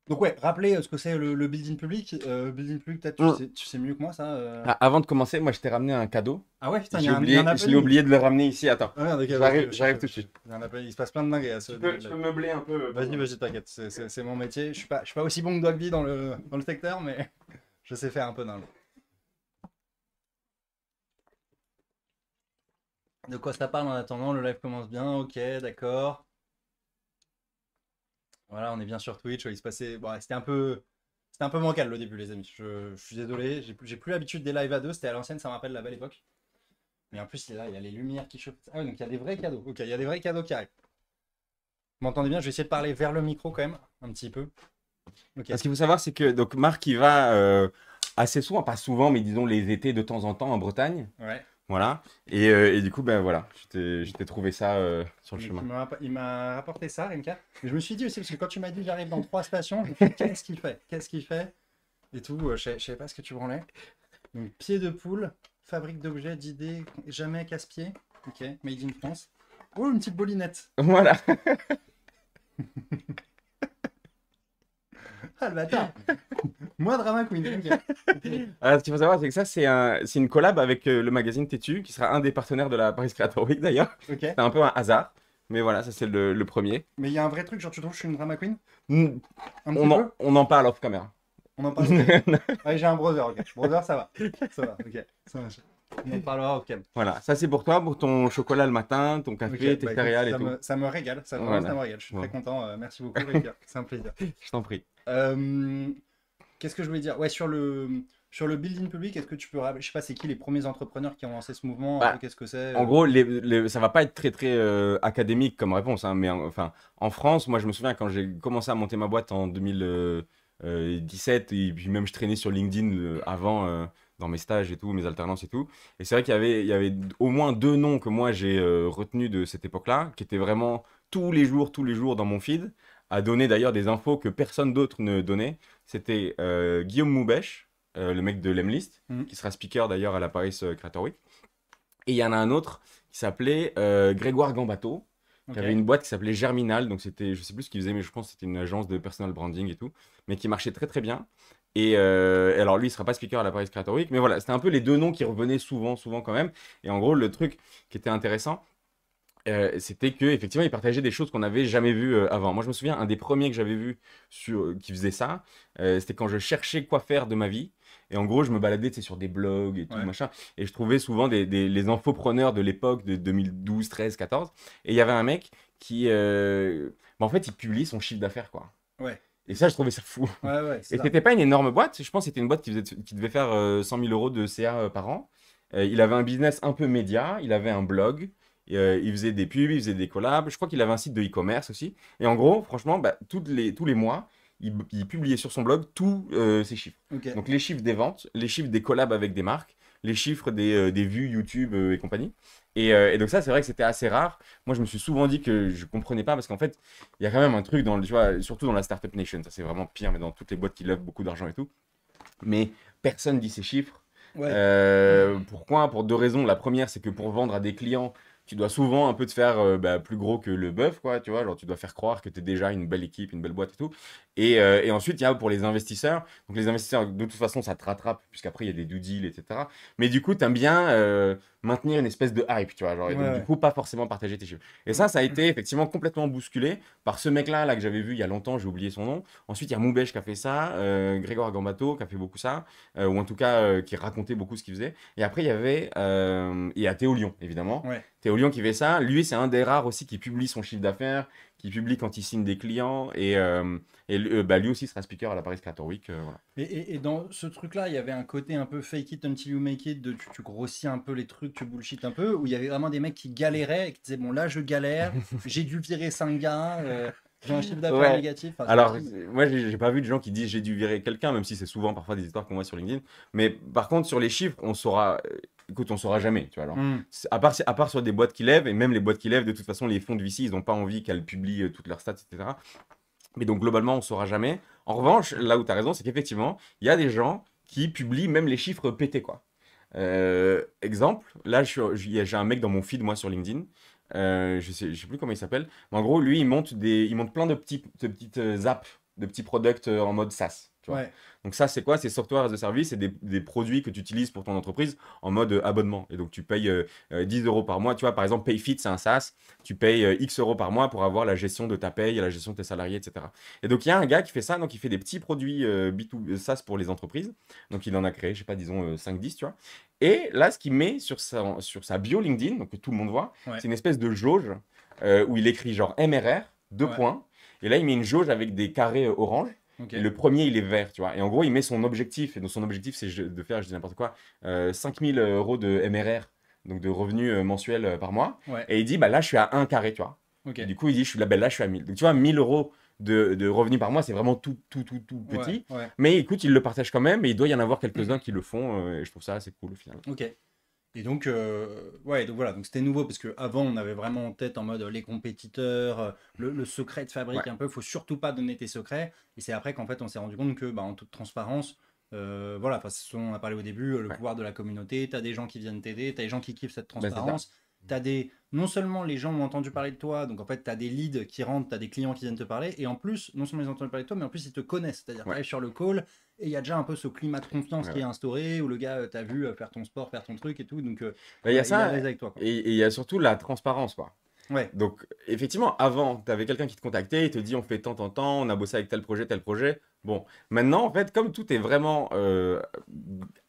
Donc ouais, rappelez ce que c'est le building public. Building public, peut-être Hum. tu sais mieux que moi ça. Ah, avant de commencer, moi je t'ai ramené un cadeau. Ah ouais, putain, J'ai il y a un oublié, je l'ai happening. oublié de le ramener ici. Attends, Ah merde, ok, parce que j'arrive tout de suite. il y a un happening. Il se passe plein de dingues à ce début de Tu peux live. meubler un peu. Vas-y, vas-y, t'inquiète, c'est mon métier. Je suis pas aussi bon que Dogby dans le secteur, mais je sais faire un peu d'un. De quoi ça parle en attendant? Le live commence bien, ok, d'accord. Voilà, on est bien sur Twitch. Il se passait. Bon, c'était un peu bancal le début, les amis. Je suis désolé. J'ai plus l'habitude des lives à deux. C'était à l'ancienne, ça me rappelle la belle époque. Mais en plus, là, il y a les lumières qui chauffent. Ah oui, donc il y a des vrais cadeaux. Ok, il y a des vrais cadeaux qui arrivent. Vous m'entendez bien? Je vais essayer de parler vers le micro quand même, un petit peu. Ok. Ce qu'il faut savoir, c'est que donc Marc, il va assez souvent, pas souvent, mais disons les étés de temps en temps en Bretagne. Ouais. Voilà. Et du coup, ben voilà, je t'ai trouvé ça sur le Donc, chemin. il m'a rapporté ça, Rimka. Mais je me suis dit aussi, parce que quand tu m'as dit j'arrive dans 3 stations, je me suis dit, qu'est-ce qu'il fait? Qu'est-ce qu'il fait? Et tout, je savais pas ce que tu branlais. Donc, pied de poule, fabrique d'objets, d'idées, jamais casse-pied. Ok, made in France. Oh, une petite bolinette. Voilà. Ah, le bâtard. Moi, Drama Queen. Ok. Alors, ce qu'il faut savoir, c'est que ça, c'est une collab avec le magazine Têtu, qui sera un des partenaires de la Paris Creator Week d'ailleurs. Ok. C'est un peu un hasard, mais voilà, ça c'est le premier. Mais il y a un vrai truc, genre tu trouves que je suis une Drama Queen? Hmm, Un petit peu? on en parle off caméra. On en parle, ok. Ouais, j'ai un brother, ok. Brother, ça va. Ça va, ok. Ça marche. On en parlera, ok. Voilà, ça c'est pour toi, pour ton chocolat le matin, ton café, Ok, tes bah écoute, céréales et tout. ça me régale, vraiment, ça Voilà. me régale. Je suis très Bon. content. Merci beaucoup, Rika. C'est un plaisir. Je t'en prie. Euh, Qu'est-ce que je voulais dire? Ouais, sur le building public, est-ce que tu peux rappeler, je sais pas, c'est qui les premiers entrepreneurs qui ont lancé ce mouvement, un peu Bah, qu'est-ce que c'est en gros, ça va pas être très très académique comme réponse, hein, mais enfin, en France, moi je me souviens quand j'ai commencé à monter ma boîte en 2017, et puis même je traînais sur LinkedIn avant, dans mes stages et tout, mes alternances et tout. Et c'est vrai il y avait au moins deux noms que moi j'ai retenus de cette époque-là, qui étaient vraiment tous les jours dans mon feed, à donner d'ailleurs des infos que personne d'autre ne donnait. C'était Guillaume Moubèche, le mec de Lemlist, Mhm. qui sera speaker d'ailleurs à la Paris Creator Week. Et il y en a un autre qui s'appelait Grégoire Gambato, qui Ok. avait une boîte qui s'appelait Germinal. Donc c'était, je sais plus ce qu'il faisait, mais je pense que c'était une agence de personal branding et tout, mais qui marchait très très bien. Et alors lui, il sera pas speaker à la Paris Creator Week, mais voilà, c'était un peu les deux noms qui revenaient souvent, souvent quand même. Et en gros, le truc qui était intéressant, c'était que effectivement, il partageait des choses qu'on n'avait jamais vues avant. Moi, je me souviens, un des premiers que j'avais vu qui faisait ça, c'était quand je cherchais quoi faire de ma vie. Et en gros, je me baladais, tu sais, sur des blogs et tout, Ouais. machin. Et je trouvais souvent les infopreneurs de l'époque de 2012, 13, 14. Et il y avait un mec qui, en fait, il publiait son chiffre d'affaires, quoi. Ouais. Et ça, je trouvais ça fou. Ouais, ouais, c'est Et ça. c'était pas une énorme boîte. Je pense que c'était une boîte qui devait faire 100 000 euros de CA par an. Il avait un business un peu média. Il avait un blog. Il faisait des pubs, il faisait des collabs. Je crois qu'il avait un site de e-commerce aussi. Et en gros, franchement, bah, tous les mois, il publiait sur son blog tous ses chiffres. Ok. Donc les chiffres des ventes, les chiffres des collabs avec des marques, les chiffres des vues YouTube et compagnie. Et donc ça, c'est vrai que c'était assez rare. Moi, je me suis souvent dit que je comprenais pas parce qu'en fait, il y a quand même un truc tu vois, surtout dans la Startup Nation, ça c'est vraiment pire, mais dans toutes les boîtes qui lèvent beaucoup d'argent et tout. Mais personne dit ces chiffres. Ouais. Pourquoi? Pour deux raisons. La première, c'est que pour vendre à des clients, tu dois souvent un peu te faire plus gros que le bœuf, quoi, tu vois. Genre, tu dois faire croire que tu es déjà une belle équipe, une belle boîte et tout. Et ensuite, il y a pour les investisseurs. Donc, les investisseurs, de toute façon, ça te rattrape, puisqu'après, il y a des due deals, etc. Mais du coup, tu aimes bien maintenir une espèce de hype, tu vois. Genre, et Ouais, donc, du ouais. coup, pas forcément partager tes chiffres. Et ça a été effectivement complètement bousculé par ce mec-là là, que j'avais vu il y a longtemps, j'ai oublié son nom. Ensuite, il y a Moubèche qui a fait ça, Grégoire Gambato qui a fait beaucoup ça, ou en tout cas qui racontait beaucoup ce qu'il faisait. Et après, il y a Théo Lyon, évidemment. Ouais. Théo Lyon qui fait ça. Lui, c'est un des rares aussi qui publie son chiffre d'affaires, qui publie quand il signe des clients. Lui aussi sera speaker à la Paris Creator Week. Voilà. Et dans ce truc-là, il y avait un côté un peu fake it until you make it, de tu grossis un peu les trucs, tu bullshit un peu, où il y avait vraiment des mecs qui galéraient et qui disaient, bon là je galère, j'ai dû virer 5 gars, j'ai un chiffre d'affaires Ouais. négatif. Enfin, Alors, moi, j'ai pas vu de gens qui disent j'ai dû virer quelqu'un, même si c'est souvent parfois des histoires qu'on voit sur LinkedIn. Mais par contre, sur les chiffres, on saura. Écoute, on saura jamais, tu vois. Alors, Hmm. à part sur des boîtes qui lèvent, et même les boîtes qui lèvent, de toute façon, les fonds de VC, ils n'ont pas envie qu'elles publient toutes leurs stats, etc. Mais donc, globalement, on saura jamais. En revanche, là où tu as raison, c'est qu'effectivement, il y a des gens qui publient même les chiffres pétés, quoi. Exemple, là, j'ai un mec dans mon feed, moi, sur LinkedIn. Je sais plus comment il s'appelle. Mais en gros, lui, il monte plein de petites apps de petits products en mode SaaS. Tu vois. Ouais. Donc ça, c'est quoi? C'est software as a service, c'est des produits que tu utilises pour ton entreprise en mode abonnement. Et donc tu payes 10 € par mois. Tu vois, par exemple, PayFit, c'est un SaaS. Tu payes X euros par mois pour avoir la gestion de ta paye, la gestion de tes salariés, etc. Et donc il y a un gars qui fait ça, donc il fait des petits produits B2, SaaS pour les entreprises. Donc il en a créé, je sais pas, disons 5-10, tu vois. Et là, ce qu'il met sur sa bio LinkedIn, donc que tout le monde voit, Ouais. c'est une espèce de jauge où il écrit genre MRR, deux Ouais. points. Et là, il met une jauge avec des carrés orange. Ok. Et le premier, il est vert, tu vois. Et en gros, il met son objectif. Et donc, son objectif, c'est de faire, je dis n'importe quoi, 5000 € de MRR, donc de revenus mensuels par mois. Ouais. Et il dit, bah là, je suis à 1 carré, tu vois. Ok. Et du coup, il dit, là, je suis à 1000. Donc, tu vois, 1000 € de revenus par mois, c'est vraiment tout Ouais. petit. Ouais. Mais écoute, il le partage quand même. Et il doit y en avoir quelques-uns qui le font. Et je trouve ça assez cool au final. Ok. Et donc, ouais, donc voilà, donc c'était nouveau parce qu'avant, on avait vraiment en tête en mode les compétiteurs, le secret de fabrique Ouais, un peu, faut surtout pas donner tes secrets. Et c'est après qu'en fait, on s'est rendu compte que, bah, en toute transparence, voilà, enfin, c'est ce dont on a parlé au début, le ouais. pouvoir de la communauté, tu as des gens qui viennent t'aider, tu as des gens qui kiffent cette Bah, c'est ça. transparence, non seulement les gens ont entendu parler de toi, donc en fait, tu as des leads qui rentrent, tu as des clients qui viennent te parler, et en plus, non seulement ils ont entendu parler de toi, mais en plus, ils te connaissent. C'est-à-dire, tu Ouais, arrives sur le call, et il y a déjà un peu ce climat de confiance ouais, qui est ouais. instauré, où le gars t'a vu faire ton sport, faire ton truc et tout, donc Bah, il y a voilà, il est à ça. l'aise avec toi, quoi. Et il y a surtout la transparence, quoi. Ouais, Donc, effectivement, avant, tu avais quelqu'un qui te contactait, il te dit on fait tant, on a bossé avec tel projet, tel projet. Bon, maintenant, en fait, comme tout est vraiment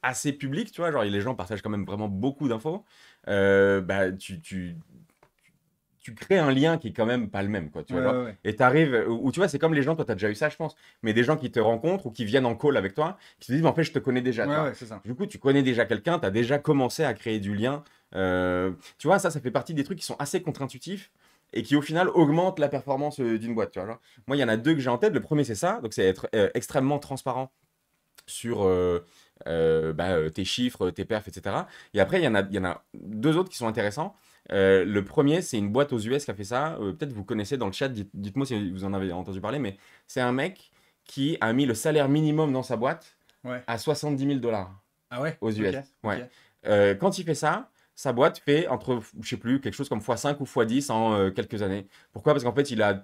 assez public, tu vois, genre les gens partagent quand même vraiment beaucoup d'infos, bah, tu crées un lien qui est quand même pas le même, quoi, tu ouais, vois, ouais, genre, ouais. et t'arrives, ou tu vois, c'est comme les gens, toi, t'as déjà eu ça, je pense, mais des gens qui te rencontrent ou qui viennent en call avec toi, qui te disent, mais en fait, je te connais déjà, tu Ouais, vois. ouais, c'est ça. Du coup, tu connais déjà quelqu'un, t'as déjà commencé à créer du lien. Tu vois, ça fait partie des trucs qui sont assez contre-intuitifs et qui, au final, augmentent la performance d'une boîte, tu vois. Genre. Moi, il y en a deux que j'ai en tête. Le premier, c'est ça, donc c'est être extrêmement transparent sur tes chiffres, tes perfs, etc. Et après, il y en a deux autres qui sont intéressants. Le premier, c'est une boîte aux US qui a fait ça. Peut-être vous connaissez dans le chat, dites-moi si vous en avez entendu parler, mais c'est un mec qui a mis le salaire minimum dans sa boîte Ouais. à 70 000 $ Ah ouais? aux Ok, US. ok. Ouais. Quand il fait ça, sa boîte fait entre, je sais plus, quelque chose comme x5 ou x10 en quelques années. Pourquoi? Parce qu'en fait, il a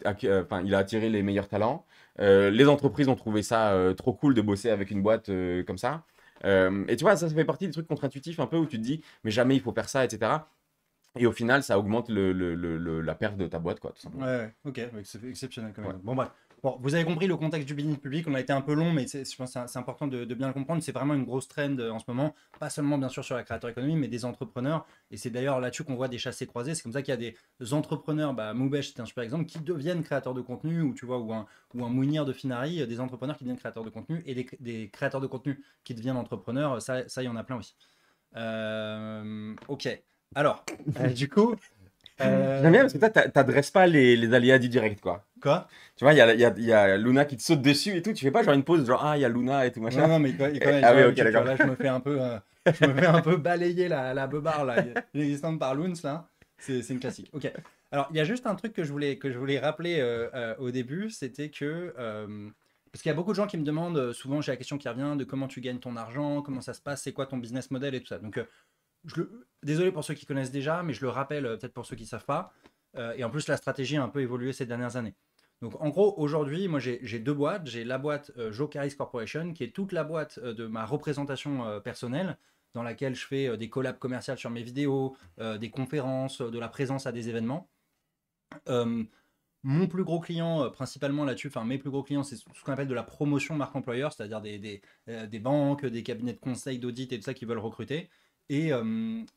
attiré les meilleurs talents. Les entreprises ont trouvé ça trop cool de bosser avec une boîte comme ça. Et tu vois, ça fait partie des trucs contre-intuitifs un peu où tu te dis, mais jamais il faut faire ça, etc. Et au final, ça augmente la perte de ta boîte, quoi, tout Ouais, simplement. ouais, ok, ouais, c'est exceptionnel comme Ouais. exemple. Bon, bref. Bon, vous avez compris le contexte du business public, on a été un peu long, mais je pense que c'est important de bien le comprendre. C'est vraiment une grosse trend en ce moment, pas seulement bien sûr sur la créateur économie, mais des entrepreneurs. Et c'est d'ailleurs là-dessus qu'on voit des chassés croisés. C'est comme ça qu'il y a des entrepreneurs, bah, Moubesh c'était un super exemple, qui deviennent créateurs de contenu, ou tu vois, ou un Mounir de Finari, des entrepreneurs qui deviennent créateurs de contenu, et des créateurs de contenu qui deviennent entrepreneurs, ça il y en a plein aussi. Ok. Alors, du coup, J'aime bien parce que euh, toi, t'adresses pas les aléas du direct, quoi. quoi? Tu vois, il y a Luna qui te saute dessus et tout. Tu fais pas genre une pause, genre, ah, il y a Luna et tout Non, machin. non, mais ils Ah ont oui, ok, l'habitude, tu vois. d'accord. Là, je me fais un peu balayer la beubare, là, existante par Loons, là. C'est une classique. Ok. Alors, il y a juste un truc que je voulais rappeler au début, c'était que. Parce qu'il y a beaucoup de gens qui me demandent, souvent j'ai la question qui revient de comment tu gagnes ton argent, comment ça se passe, c'est quoi ton business model et tout ça. Donc, désolé pour ceux qui connaissent déjà, mais je le rappelle peut-être pour ceux qui ne savent pas. Et en plus, la stratégie a un peu évolué ces dernières années. Donc en gros, aujourd'hui, moi j'ai deux boîtes. J'ai la boîte Jocaris Corporation, qui est toute la boîte de ma représentation personnelle, dans laquelle je fais des collabs commerciales sur mes vidéos, des conférences, de la présence à des événements. Euh, Mon plus gros client, principalement là-dessus, enfin mes plus gros clients, c'est ce qu'on appelle de la promotion marque employeur, c'est-à-dire des banques, des cabinets de conseil, d'audit et tout ça qui veulent recruter. Et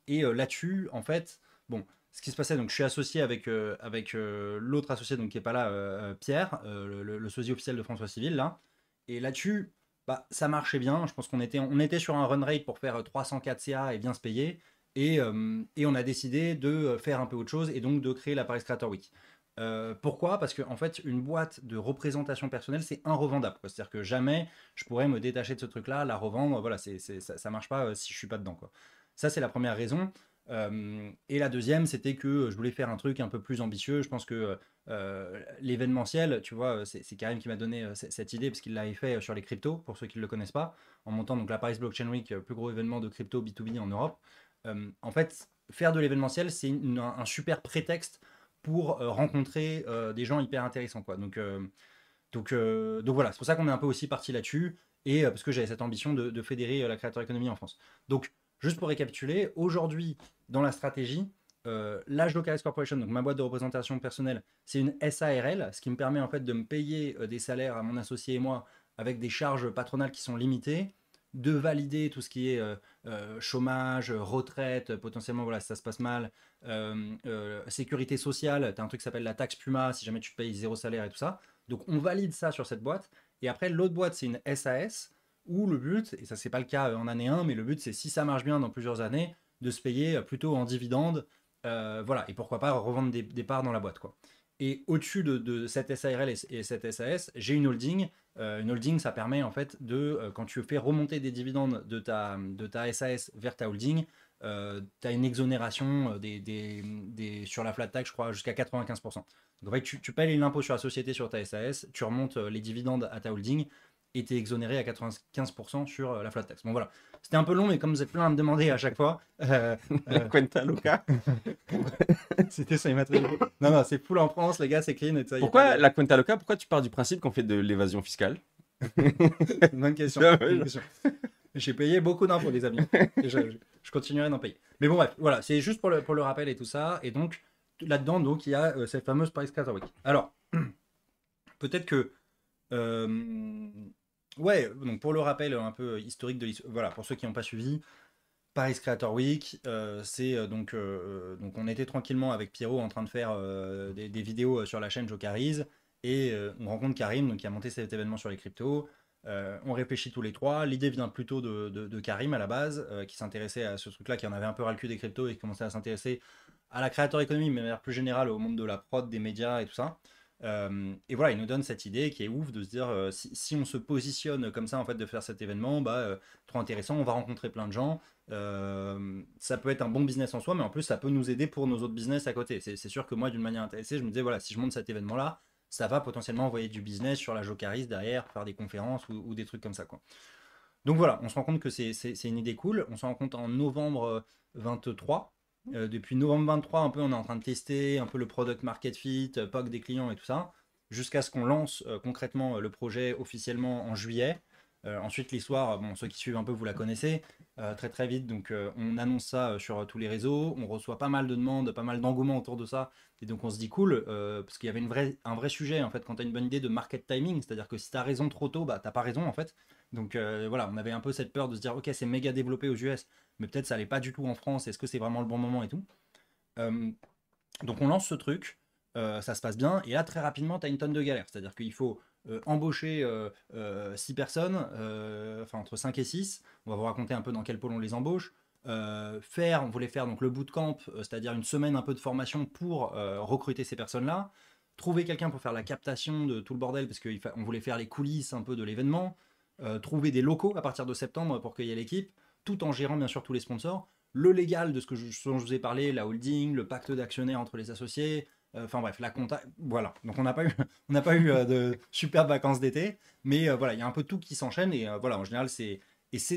là-dessus, en fait, bon, ce qui se passait, donc je suis associé avec l'autre associé, donc qui est pas là, Pierre, le sosie officiel de François Civil, là. Et là-dessus, bah, ça marchait bien. Je pense qu'on était sur un run rate pour faire 304 CA et bien se payer. Et on a décidé de faire un peu autre chose et donc de créer la Paris Creator Week. Pourquoi? Parce qu'en fait, une boîte de représentation personnelle, c'est irrevendable, quoi. C'est-à-dire que jamais je pourrais me détacher de ce truc-là, la revendre. Voilà, ça marche pas si je suis pas dedans, quoi. Ça, c'est la première raison. Et la deuxième, c'était que je voulais faire un truc un peu plus ambitieux. Je pense que l'événementiel, tu vois, c'est Karim qui m'a donné cette idée parce qu'il l'avait fait sur les cryptos, pour ceux qui ne le connaissent pas, en montant donc la Paris Blockchain Week, plus gros événement de crypto B2B en Europe. En fait, faire de l'événementiel, c'est un super prétexte pour rencontrer des gens hyper intéressants, quoi. Donc, Donc voilà, c'est pour ça qu'on est un peu aussi parti là-dessus, et parce que j'avais cette ambition de fédérer la créateur économie en France. Donc, juste pour récapituler, aujourd'hui, dans la stratégie, la Jocaris Corporation, donc ma boîte de représentation personnelle, c'est une SARL, ce qui me permet en fait de me payer des salaires à mon associé et moi avec des charges patronales qui sont limitées, de valider tout ce qui est chômage, retraite, potentiellement voilà, si ça se passe mal, sécurité sociale, tu as un truc qui s'appelle la taxe Puma, si jamais tu payes zéro salaire et tout ça. Donc on valide ça sur cette boîte. Et après, l'autre boîte, c'est une SAS, où le but, et ça c'est pas le cas en année 1, mais le but c'est si ça marche bien dans plusieurs années, de se payer plutôt en dividendes. Voilà, et pourquoi pas revendre des parts dans la boîte, quoi. Et au-dessus de cette SARL et cette SAS, j'ai une holding. Une holding, ça permet en fait quand tu fais remonter des dividendes de ta SAS vers ta holding, tu as une exonération sur la flat tax, je crois, jusqu'à 95%. Donc en fait, tu payes l'impôt sur la société sur ta SAS, tu remontes les dividendes à ta holding et tu es exonéré à 95% sur la flat tax. Bon voilà, c'était un peu long, mais comme vous êtes plein à me demander à chaque fois, La Cuenta Loca. c'était ça immatriculé. Non, c'est full en France, les gars, c'est clean. Et ça, Pourquoi la Cuenta Loca? Pourquoi tu pars du principe qu'on fait de l'évasion fiscale? Bonne question. Ouais, Bonne question. J'ai payé beaucoup d'impôts, les amis. Et je continuerai d'en payer. Mais bon, bref, voilà, c'est juste pour le rappel et tout ça. Et donc, là-dedans, donc, il y a cette fameuse Paris Creator Week. Alors, peut-être que. Ouais, donc pour le rappel un peu historique de l'histoire, voilà, pour ceux qui n'ont pas suivi, Paris Creator Week, donc on était tranquillement avec Pierrot en train de faire des vidéos sur la chaîne Jocaris, et on rencontre Karim, donc, qui a monté cet événement sur les cryptos. On réfléchit tous les trois. L'idée vient plutôt de Karim à la base, qui s'intéressait à ce truc-là, qui en avait un peu ras le cul des cryptos et qui commençait à s'intéresser à la créateur économie, mais de manière plus générale au monde de la prod, des médias et tout ça. Et voilà, il nous donne cette idée qui est ouf de se dire si on se positionne comme ça en fait de faire cet événement, trop intéressant, on va rencontrer plein de gens. Ça peut être un bon business en soi, mais en plus ça peut nous aider pour nos autres business à côté. C'est sûr que moi, d'une manière intéressée, je me disais voilà, si je monte cet événement-là, ça va potentiellement envoyer du business sur la Jocaris derrière, faire des conférences ou des trucs comme ça, quoi. Donc voilà, on se rend compte que c'est une idée cool. On se rend compte en novembre 23. Depuis novembre 23, un peu, on est en train de tester un peu le product market fit, POC des clients et tout ça, jusqu'à ce qu'on lance concrètement le projet officiellement en juillet. Ensuite, l'histoire, bon, ceux qui suivent un peu, vous la connaissez, très très vite. Donc, on annonce ça sur tous les réseaux. On reçoit pas mal de demandes, pas mal d'engouement autour de ça. Et donc, on se dit cool, parce qu'il y avait un vrai sujet, en fait, quand tu as une bonne idée de market timing. C'est-à-dire que si tu as raison trop tôt, t'as pas raison, en fait. Donc, voilà, on avait un peu cette peur de se dire, ok, c'est méga développé aux US, mais peut-être ça allait pas du tout en France. Est-ce que c'est vraiment le bon moment et tout. Euh, donc on lance ce truc, ça se passe bien, et là très rapidement tu as une tonne de galères. C'est-à-dire qu'il faut embaucher 6 personnes, enfin entre 5 et 6. On va vous raconter un peu dans quel pôle on les embauche. On voulait faire donc le bootcamp, c'est-à-dire une semaine un peu de formation pour recruter ces personnes-là. Trouver quelqu'un pour faire la captation de tout le bordel, parce qu'on voulait faire les coulisses un peu de l'événement. Trouver des locaux à partir de septembre pour qu'il y ait l'équipe, tout en gérant bien sûr tous les sponsors. Le légal de ce dont je vous ai parlé, la holding, le pacte d'actionnaires entre les associés, enfin bref, la compta, voilà. Donc on n'a pas eu, on n'a pas eu de superbes vacances d'été, mais voilà, il y a un peu tout qui s'enchaîne, et voilà, en général c'est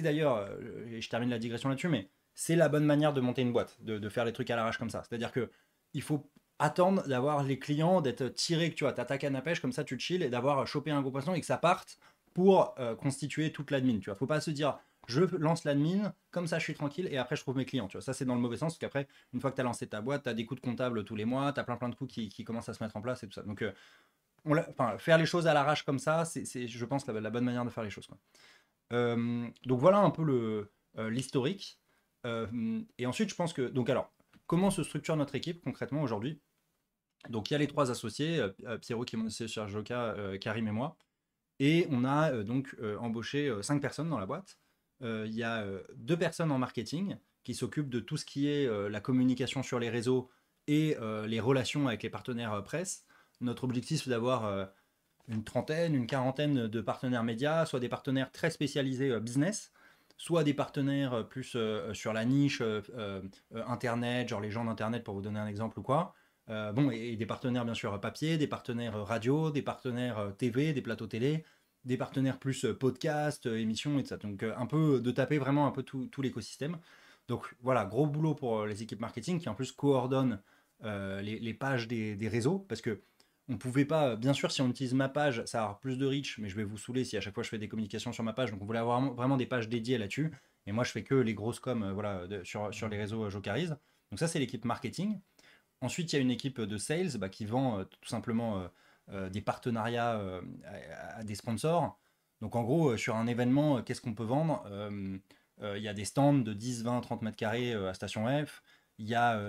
d'ailleurs, et je termine la digression là-dessus, mais c'est la bonne manière de monter une boîte, de faire les trucs à l'arrache comme ça. C'est-à-dire que il faut attendre d'avoir les clients, d'être tiré, que tu vois, t'as ta canne à pêche, comme ça tu chill, et d'avoir chopé un gros poisson et que ça parte pour constituer toute l'admin. Tu vois, faut pas se dire je lance l'admin, comme ça je suis tranquille et après je trouve mes clients. Tu vois, ça c'est dans le mauvais sens, parce qu'après, une fois que tu as lancé ta boîte, tu as des coûts de comptable tous les mois, tu as plein de coûts qui commencent à se mettre en place et tout ça. Donc, faire les choses à l'arrache comme ça, c'est je pense, la bonne manière de faire les choses, quoi. Donc voilà un peu l'historique. Et ensuite, je pense que. Donc, alors, comment se structure notre équipe concrètement aujourd'hui? Donc, il y a les 3 associés, Pierrot qui est mon associé sur Joca, Karim et moi. Et on a embauché 5 personnes dans la boîte. Il y a 2 personnes en marketing qui s'occupent de tout ce qui est la communication sur les réseaux et les relations avec les partenaires presse. Notre objectif, c'est d'avoir une trentaine, une quarantaine de partenaires médias, soit des partenaires très spécialisés business, soit des partenaires plus sur la niche Internet, genre les gens d'Internet pour vous donner un exemple ou quoi. Et des partenaires bien sûr papier, des partenaires radio, des partenaires TV, des plateaux télé, des partenaires plus podcast, émissions, etc. Donc un peu de taper vraiment un peu tout l'écosystème. Donc voilà, gros boulot pour les équipes marketing qui en plus coordonnent les pages des réseaux, parce que on pouvait pas, bien sûr, si on utilise ma page, ça va avoir plus de reach, mais je vais vous saouler si à chaque fois je fais des communications sur ma page. Donc on voulait avoir vraiment des pages dédiées là-dessus. Et moi, je fais que les grosses coms voilà, sur les réseaux Jocarise. Donc ça, c'est l'équipe marketing. Ensuite, il y a une équipe de sales qui vend tout simplement des partenariats à des sponsors. Donc en gros, sur un événement, qu'est-ce qu'on peut vendre? Il y a des stands de 10, 20, 30 mètres carrés à Station F. Il y a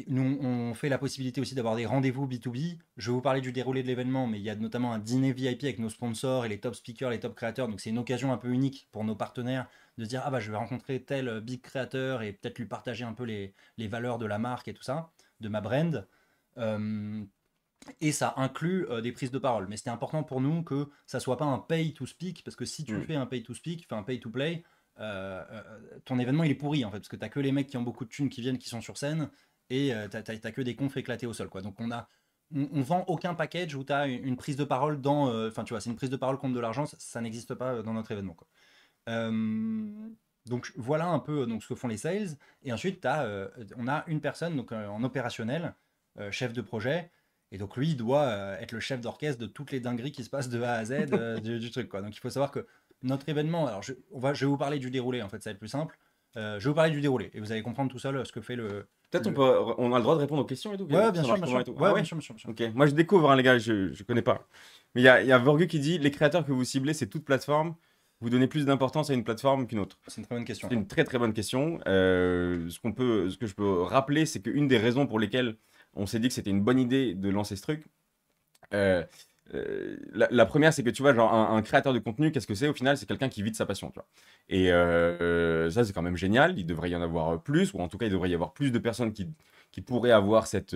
nous, on fait la possibilité aussi d'avoir des rendez-vous B2B. Je vais vous parler du déroulé de l'événement, mais il y a notamment un dîner VIP avec nos sponsors et les top speakers, les top créateurs. Donc c'est une occasion un peu unique pour nos partenaires de se dire, ah bah je vais rencontrer tel big créateur et peut-être lui partager un peu les valeurs de la marque et tout ça, de ma brand. Euh, et ça inclut des prises de parole. Mais c'était important pour nous que ça soit pas un pay to speak, parce que si tu fais un pay to speak, enfin un pay to play, ton événement il est pourri en fait, parce que t'as que les mecs qui ont beaucoup de thunes qui viennent, qui sont sur scène, et t'as que des confs éclatés au sol, quoi. Donc on vend aucun package où t'as une prise de parole dans, enfin tu vois, c'est une prise de parole contre de l'argent, ça n'existe pas dans notre événement, quoi. Euh, donc voilà un peu donc, ce que font les sales. Et ensuite, on a une personne donc, en opérationnel, chef de projet. Et donc lui, il doit être le chef d'orchestre de toutes les dingueries qui se passent de A à Z du truc, quoi. Donc il faut savoir que notre événement, alors je vais vous parler du déroulé, en fait, ça va être plus simple. Je vais vous parler du déroulé et vous allez comprendre tout seul ce que fait Peut-être le... on a le droit de répondre aux questions et tout. Ouais, Ça bien sûr, marche bien comment sûr. et tout. Ouais, Ah bien ouais? sûr, bien sûr, bien sûr. Ok, moi je découvre, hein, les gars, je connais pas. Mais il y a Vorgu qui dit les créateurs que vous ciblez, c'est toute plateforme. Vous donnez plus d'importance à une plateforme qu'une autre. C'est une très bonne question. C'est une très très bonne question. Ce que je peux rappeler, c'est qu'une des raisons pour lesquelles on s'est dit que c'était une bonne idée de lancer ce truc, euh, la première, c'est que tu vois, genre un créateur de contenu, qu'est-ce que c'est au final? C'est quelqu'un qui vit de sa passion, tu vois. Et ça, c'est quand même génial. Il devrait y en avoir plus, ou en tout cas, il devrait y avoir plus de personnes qui pourraient avoir cette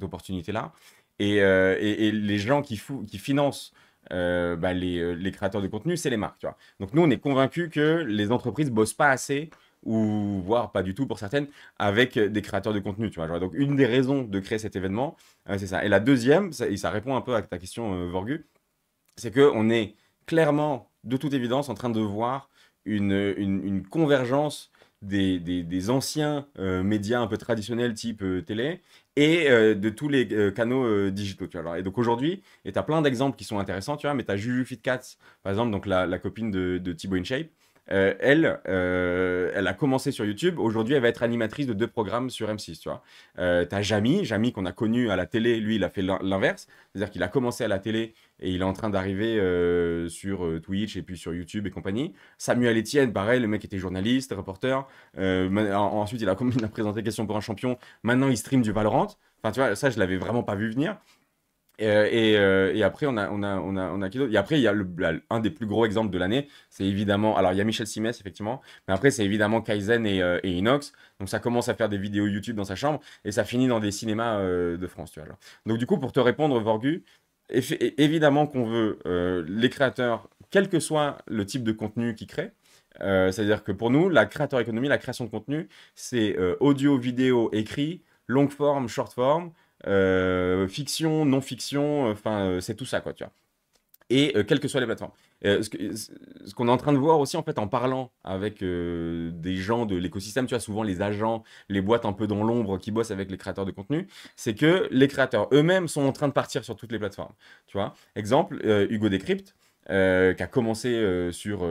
opportunité-là. Et les gens qui financent les créateurs de contenu, c'est les marques, tu vois. Donc nous, on est convaincus que les entreprises bossent pas assez, ou voire pas du tout pour certaines, avec des créateurs de contenu, tu vois. Genre, donc une des raisons de créer cet événement, c'est ça. Et la deuxième, et ça répond un peu à ta question, Vorgu, c'est qu'on est clairement, de toute évidence, en train de voir une convergence des anciens médias un peu traditionnels type télé et de tous les canaux digitaux. Tu vois. Alors, et donc aujourd'hui, et tu as plein d'exemples qui sont intéressants, tu vois, mais tu as Juju Fitcats, par exemple, donc la copine de Thibaut InShape. Elle a commencé sur YouTube. Aujourd'hui, elle va être animatrice de 2 programmes sur M6. Tu vois. T'as Jamy qu'on a connu à la télé. Lui, il a fait l'inverse. C'est-à-dire qu'il a commencé à la télé et il est en train d'arriver sur Twitch et puis sur YouTube et compagnie. Samuel Etienne, pareil, le mec était journaliste, reporter. Ensuite, il a présenté Question pour un champion. Maintenant, il stream du Valorant. Enfin, tu vois, ça, je l'avais vraiment pas vu venir. Et après, on a qui d'autre? Et après, il y a un des plus gros exemples de l'année, c'est évidemment. Alors, il y a Michel Simès, effectivement, mais après, c'est évidemment Kaizen et Inox. Donc, ça commence à faire des vidéos YouTube dans sa chambre et ça finit dans des cinémas de France, tu vois. Genre. Donc, du coup, pour te répondre, Vorgu, évidemment qu'on veut les créateurs, quel que soit le type de contenu qu'ils créent. C'est-à-dire que pour nous, la créateur économie, la création de contenu, c'est audio, vidéo, écrit, longue forme, short forme. Fiction, non-fiction, enfin, c'est tout ça, quoi, tu vois. Et quelles que soient les plateformes. Ce qu'on est en train de voir aussi, en fait, en parlant avec des gens de l'écosystème, tu vois, souvent les agents, les boîtes un peu dans l'ombre qui bossent avec les créateurs de contenu, c'est que les créateurs eux-mêmes sont en train de partir sur toutes les plateformes, tu vois. Exemple, Hugo Décrypte, qui a commencé sur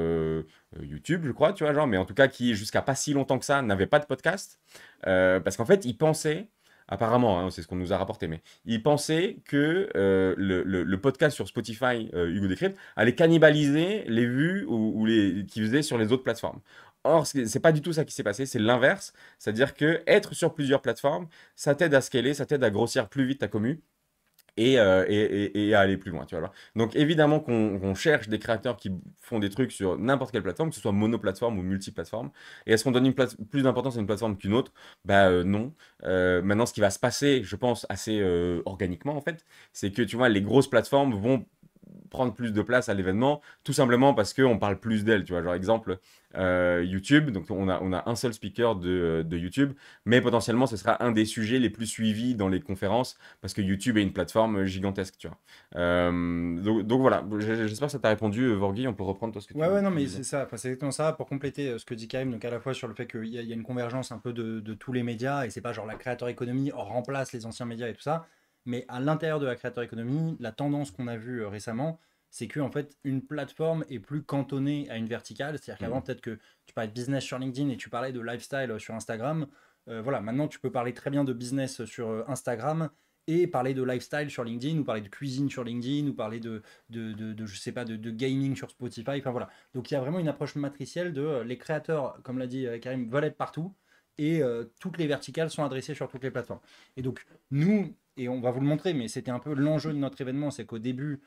YouTube, je crois, tu vois, genre, mais en tout cas, qui jusqu'à pas si longtemps que ça n'avait pas de podcast, parce qu'en fait, il pensait apparemment, hein, c'est ce qu'on nous a rapporté, mais il pensait que le podcast sur Spotify, Hugo Décrypte, allait cannibaliser les vues ou les qu'il faisait sur les autres plateformes. Or, c'est pas du tout ça qui s'est passé, c'est l'inverse. C'est-à-dire que être sur plusieurs plateformes, ça t'aide à scaler, ça t'aide à grossir plus vite ta commu et à aller plus loin, tu vois. Donc évidemment qu'on cherche des créateurs qui font des trucs sur n'importe quelle plateforme, que ce soit monoplateforme ou multiplateforme. Et est-ce qu'on donne plus d'importance à une plateforme qu'une autre? Bah non. Maintenant, ce qui va se passer, je pense, assez organiquement en fait, c'est que tu vois, les grosses plateformes vont prendre plus de place à l'événement, tout simplement parce qu'on parle plus d'elle, tu vois. Genre, exemple, YouTube, donc on a un seul speaker de YouTube, mais potentiellement, ce sera un des sujets les plus suivis dans les conférences, parce que YouTube est une plateforme gigantesque, tu vois. Donc voilà, j'espère que ça t'a répondu, Vorgui, on peut reprendre toi ce que Ouais, non, tu mais disais. c'est ça. Enfin, c'est exactement ça. Pour compléter ce que dit Karim, donc à la fois sur le fait qu'il y a une convergence un peu de tous les médias, et c'est pas genre la créateur économie remplace les anciens médias et tout ça, mais à l'intérieur de la créateur économie, la tendance qu'on a vue récemment, c'est que en fait, une plateforme est plus cantonnée à une verticale. C'est-à-dire qu'avant, Mm. peut-être que tu parlais de business sur LinkedIn et tu parlais de lifestyle sur Instagram. Voilà, maintenant, tu peux parler très bien de business sur Instagram et parler de lifestyle sur LinkedIn, ou parler de cuisine sur LinkedIn, ou parler je sais pas, de gaming sur Spotify. Enfin voilà. Donc il y a vraiment une approche matricielle de les créateurs, comme l'a dit Karim, veulent être partout et toutes les verticales sont adressées sur toutes les plateformes. Et donc nous, et on va vous le montrer, mais c'était un peu l'enjeu de notre événement, c'est qu'au début,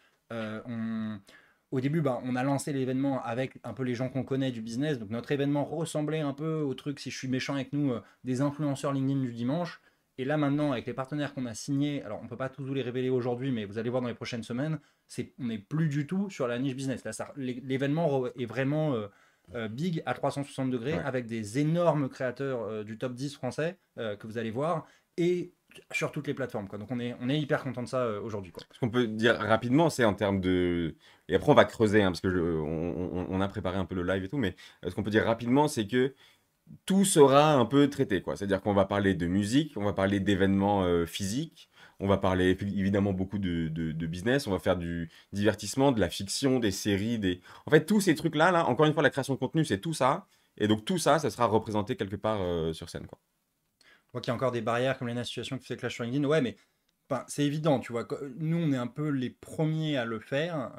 au début, bah, on a lancé l'événement avec un peu les gens qu'on connaît du business. Donc notre événement ressemblait un peu au truc, si je suis méchant avec nous, des influenceurs LinkedIn du dimanche. Et là maintenant, avec les partenaires qu'on a signés, alors on ne peut pas tous vous les révéler aujourd'hui, mais vous allez voir dans les prochaines semaines, on n'est plus du tout sur la niche business. Là, l'événement est vraiment big à 360 degrés, Ouais. avec des énormes créateurs du top 10 français que vous allez voir, et sur toutes les plateformes, quoi. Donc on est hyper content de ça aujourd'hui, quoi. Ce qu'on peut dire rapidement, c'est en termes de... Et après, on va creuser, hein, parce que on a préparé un peu le live et tout, mais ce qu'on peut dire rapidement, c'est que tout sera un peu traité, quoi. C'est-à-dire qu'on va parler de musique, on va parler d'événements physiques, on va parler évidemment beaucoup de business, on va faire du divertissement, de la fiction, des séries, des... En fait, tous ces trucs-là, là, encore une fois, la création de contenu, c'est tout ça. Et donc tout ça, ça sera représenté quelque part sur scène, quoi. Je vois qu'il y a encore des barrières comme les situations qui fait clash sur LinkedIn. Ouais, mais enfin, c'est évident, tu vois. Nous, on est un peu les premiers à le faire,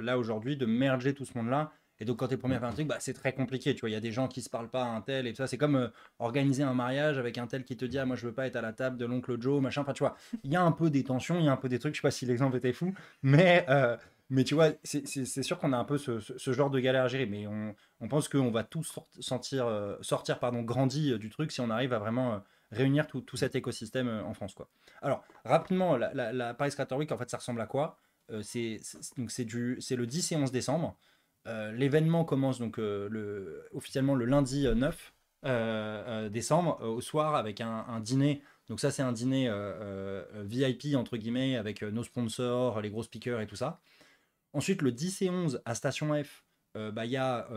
là, aujourd'hui, de merger tout ce monde-là. Et donc, quand tu es le premier à Mm. faire un truc, bah, c'est très compliqué. Tu vois, il y a des gens qui se parlent pas à un tel et tout ça. C'est comme organiser un mariage avec un tel qui te dit, ah, moi, je veux pas être à la table de l'oncle Joe, machin. Enfin, tu vois, il y a un peu des tensions, il y a un peu des trucs. Je sais pas si l'exemple était fou, mais, euh, mais tu vois, c'est sûr qu'on a un peu ce genre de galère à gérer. Mais on pense qu'on va tous sortir pardon, grandi du truc si on arrive à vraiment réunir tout cet écosystème en France, quoi. Alors, rapidement, la Paris Creator Week, en fait, ça ressemble à quoi? Donc c'est le 10 et 11 décembre. L'événement commence donc officiellement le lundi 9 décembre au soir avec un dîner. Donc ça, c'est un dîner VIP, entre guillemets, avec nos sponsors, les gros speakers et tout ça. Ensuite, le 10 et 11 à Station F, bah, il y a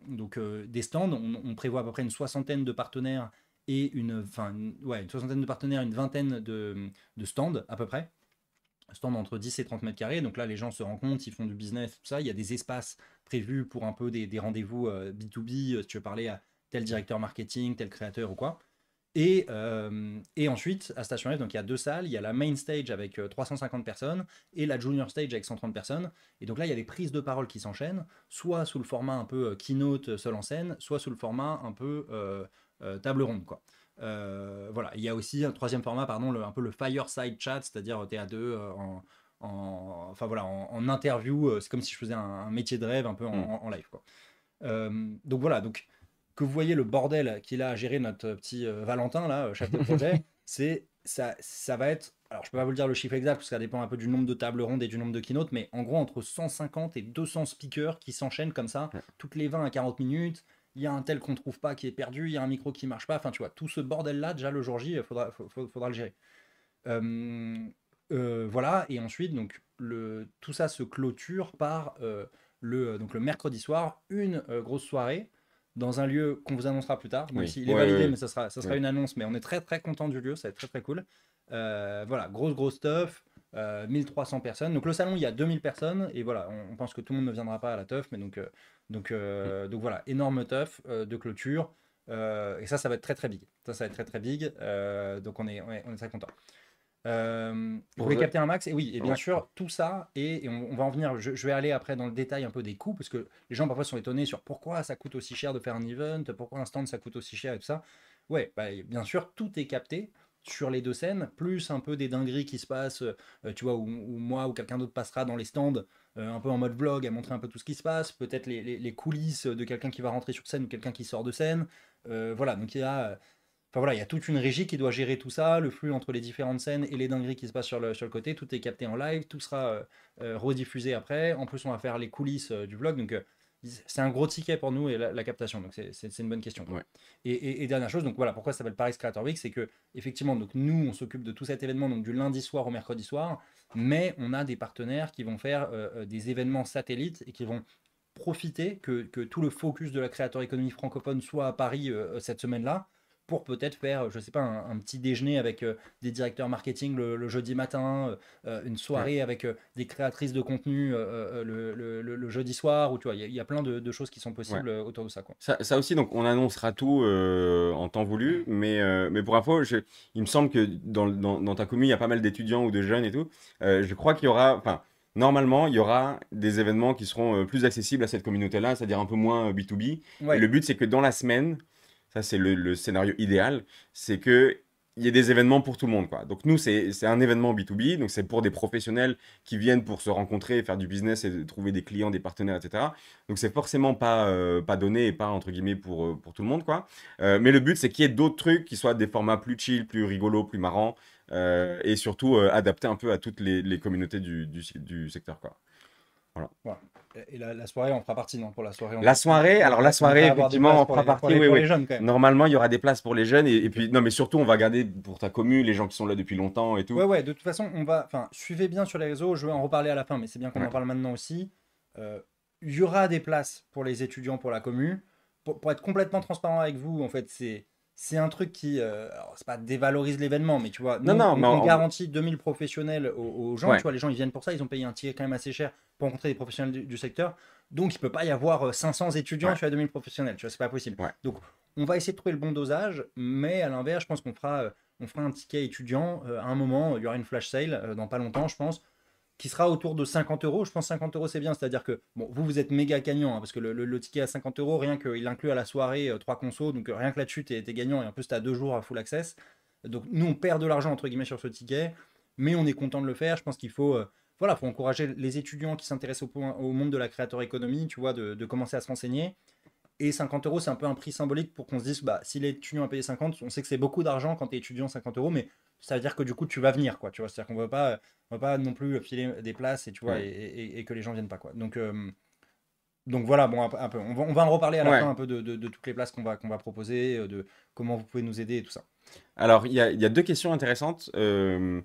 donc, des stands. On prévoit à peu près une soixantaine de partenaires et ouais, une soixantaine de partenaires, une vingtaine de stands à peu près. Stands entre 10 et 30 mètres carrés. Donc là, les gens se rencontrent, ils font du business, tout ça. Il y a des espaces prévus pour un peu des rendez-vous B2B, si tu veux parler à tel directeur marketing, tel créateur ou quoi. Et ensuite, à Station F, donc il y a deux salles. Il y a la main stage avec 350 personnes et la junior stage avec 130 personnes. Et donc là, il y a des prises de parole qui s'enchaînent, soit sous le format un peu keynote seul en scène, soit sous le format un peu table ronde, quoi. Voilà, il y a aussi un troisième format, pardon, un peu le fireside chat, c'est-à-dire t'es à deux enfin voilà, en interview. C'est comme si je faisais un métier de rêve un peu Mm. en live, quoi. Donc voilà, donc que vous voyez le bordel qu'il a à gérer notre petit Valentin, là, chef de projet, ça va être. Alors, je peux pas vous le dire le chiffre exact, parce que ça dépend un peu du nombre de tables rondes et du nombre de keynotes, mais en gros, entre 150 et 200 speakers qui s'enchaînent comme ça, Ouais. toutes les 20 à 40 minutes. Il y a un tel qu'on trouve pas qui est perdu, il y a un micro qui marche pas. Enfin, tu vois, tout ce bordel-là, déjà le jour J, il faudra le gérer. Euh, voilà, et ensuite, donc, tout ça se clôture par donc le mercredi soir, une grosse soirée dans un lieu qu'on vous annoncera plus tard, même Oui, s'il est ouais, ouais, validé, ouais. mais ça sera Oui. une annonce, mais on est très très content du lieu, ça va être très très cool. Voilà, grosse stuff, 1300 personnes. Donc le salon, il y a 2000 personnes, et voilà, on pense que tout le monde ne viendra pas à la teuf, mais Mm. donc voilà, énorme teuf de clôture. Et ça va être très très big. Ça va être très très big. Donc on est très content. Vous Pour... voulez capter un max? Et oui, et bien Ouais. sûr, tout ça, et on va en venir, je vais aller après dans le détail un peu des coûts, parce que les gens parfois sont étonnés sur pourquoi ça coûte aussi cher de faire un event, pourquoi un stand ça coûte aussi cher et tout ça. Ouais, bah, bien sûr, tout est capté sur les deux scènes, plus un peu des dingueries qui se passent, tu vois, où moi ou quelqu'un d'autre passera dans les stands, un peu en mode vlog, à montrer un peu tout ce qui se passe, peut-être les coulisses de quelqu'un qui va rentrer sur scène ou quelqu'un qui sort de scène. Voilà, donc il y a Enfin voilà, il y a toute une régie qui doit gérer tout ça, le flux entre les différentes scènes et les dingueries qui se passent sur le côté. Tout est capté en live, tout sera rediffusé après. En plus, on va faire les coulisses du vlog. Donc, c'est un gros ticket pour nous et la captation. Donc, c'est une bonne question, quoi. Ouais. Et dernière chose, donc voilà, pourquoi ça s'appelle Paris Creator Week, c'est que effectivement, donc nous, on s'occupe de tout cet événement, donc du lundi soir au mercredi soir, mais on a des partenaires qui vont faire des événements satellites et qui vont profiter que tout le focus de la créateur économie francophone soit à Paris cette semaine-là, pour peut-être faire, je sais pas, un petit déjeuner avec des directeurs marketing le jeudi matin, une Ouais. soirée avec des créatrices de contenu le jeudi soir, ou tu vois, il y a plein de choses qui sont Ouais. possibles autour de ça, quoi. Ça aussi, donc on annoncera tout en temps voulu, mais pour info, il me semble que dans ta commune, il y a pas mal d'étudiants ou de jeunes et tout. Je crois qu'il y aura, enfin, normalement, il y aura des événements qui seront plus accessibles à cette communauté-là, c'est-à-dire un peu moins B2B. Et Ouais, le but, c'est que dans la semaine, ça c'est le scénario idéal, c'est que il y ait des événements pour tout le monde, quoi. Donc nous, c'est un événement B2B, donc c'est pour des professionnels qui viennent pour se rencontrer, faire du business et trouver des clients, des partenaires, etc. Donc c'est forcément pas donné et pas entre guillemets pour tout le monde, quoi. Mais le but, c'est qu'il y ait d'autres trucs qui soient des formats plus chill, plus rigolos, plus marrants, et surtout adaptés un peu à toutes les communautés du secteur, quoi. Voilà. voilà. Et la soirée en fera partie, non? Pour la soirée, La soirée, alors la on soirée, devrait avoir des effectivement, places on fera partie, oui, pour oui. les jeunes, quand même. Normalement, il y aura des places pour les jeunes, et Ok. puis, non, mais surtout, on va garder pour ta commune, les gens qui sont là depuis longtemps et Ouais, tout. ouais, de toute façon, enfin, suivez bien sur les réseaux, je vais en reparler à la fin, mais c'est bien qu'on Ouais. en parle maintenant aussi. Euh, Il y aura des places pour les étudiants pour la commu. Pour être complètement transparent avec vous, en fait, c'est un truc qui, alors, c'est pas dévalorise l'événement, mais tu vois, Non, nous, non, mais on garantit 2000 professionnels aux gens, tu ouais, vois, les gens, ils viennent pour ça, ils ont payé un ticket quand même assez cher pour rencontrer des professionnels du secteur, donc il peut pas y avoir 500 étudiants ouais, sur les 2000 professionnels, tu vois, c'est pas possible. ouais. Donc, on va essayer de trouver le bon dosage, mais à l'inverse, je pense qu'on fera un ticket étudiant à un moment. Il y aura une flash sale dans pas longtemps, je pense, qui sera autour de 50 euros. Je pense que 50 euros, c'est bien. C'est-à-dire que bon, vous êtes méga gagnant, hein, parce que le ticket à 50 euros, rien qu'il inclut à la soirée 3 consos. Donc rien que là-dessus, t'es gagnant. Et en plus, tu as 2 jours à full access. Donc nous, on perd de l'argent, entre guillemets, sur ce ticket. Mais on est content de le faire. Je pense qu'il faut, voilà, faut encourager les étudiants qui s'intéressent au monde de la créateur économie, tu vois, de commencer à se renseigner. Et 50 euros, c'est un peu un prix symbolique pour qu'on se dise, bah, si l'étudiant a payé 50, on sait que c'est beaucoup d'argent quand tu es étudiant, 50 euros, mais ça veut dire que du coup, tu vas venir, quoi. Tu vois, c'est-à-dire qu'on ne va pas non plus filer des places et, tu vois, Ouais. et que les gens viennent pas, quoi. Donc voilà, bon, un peu. On va en reparler à la fin Ouais. un peu de toutes les places qu'on va proposer, de comment vous pouvez nous aider et tout ça. Alors, il y a deux questions intéressantes. Euh,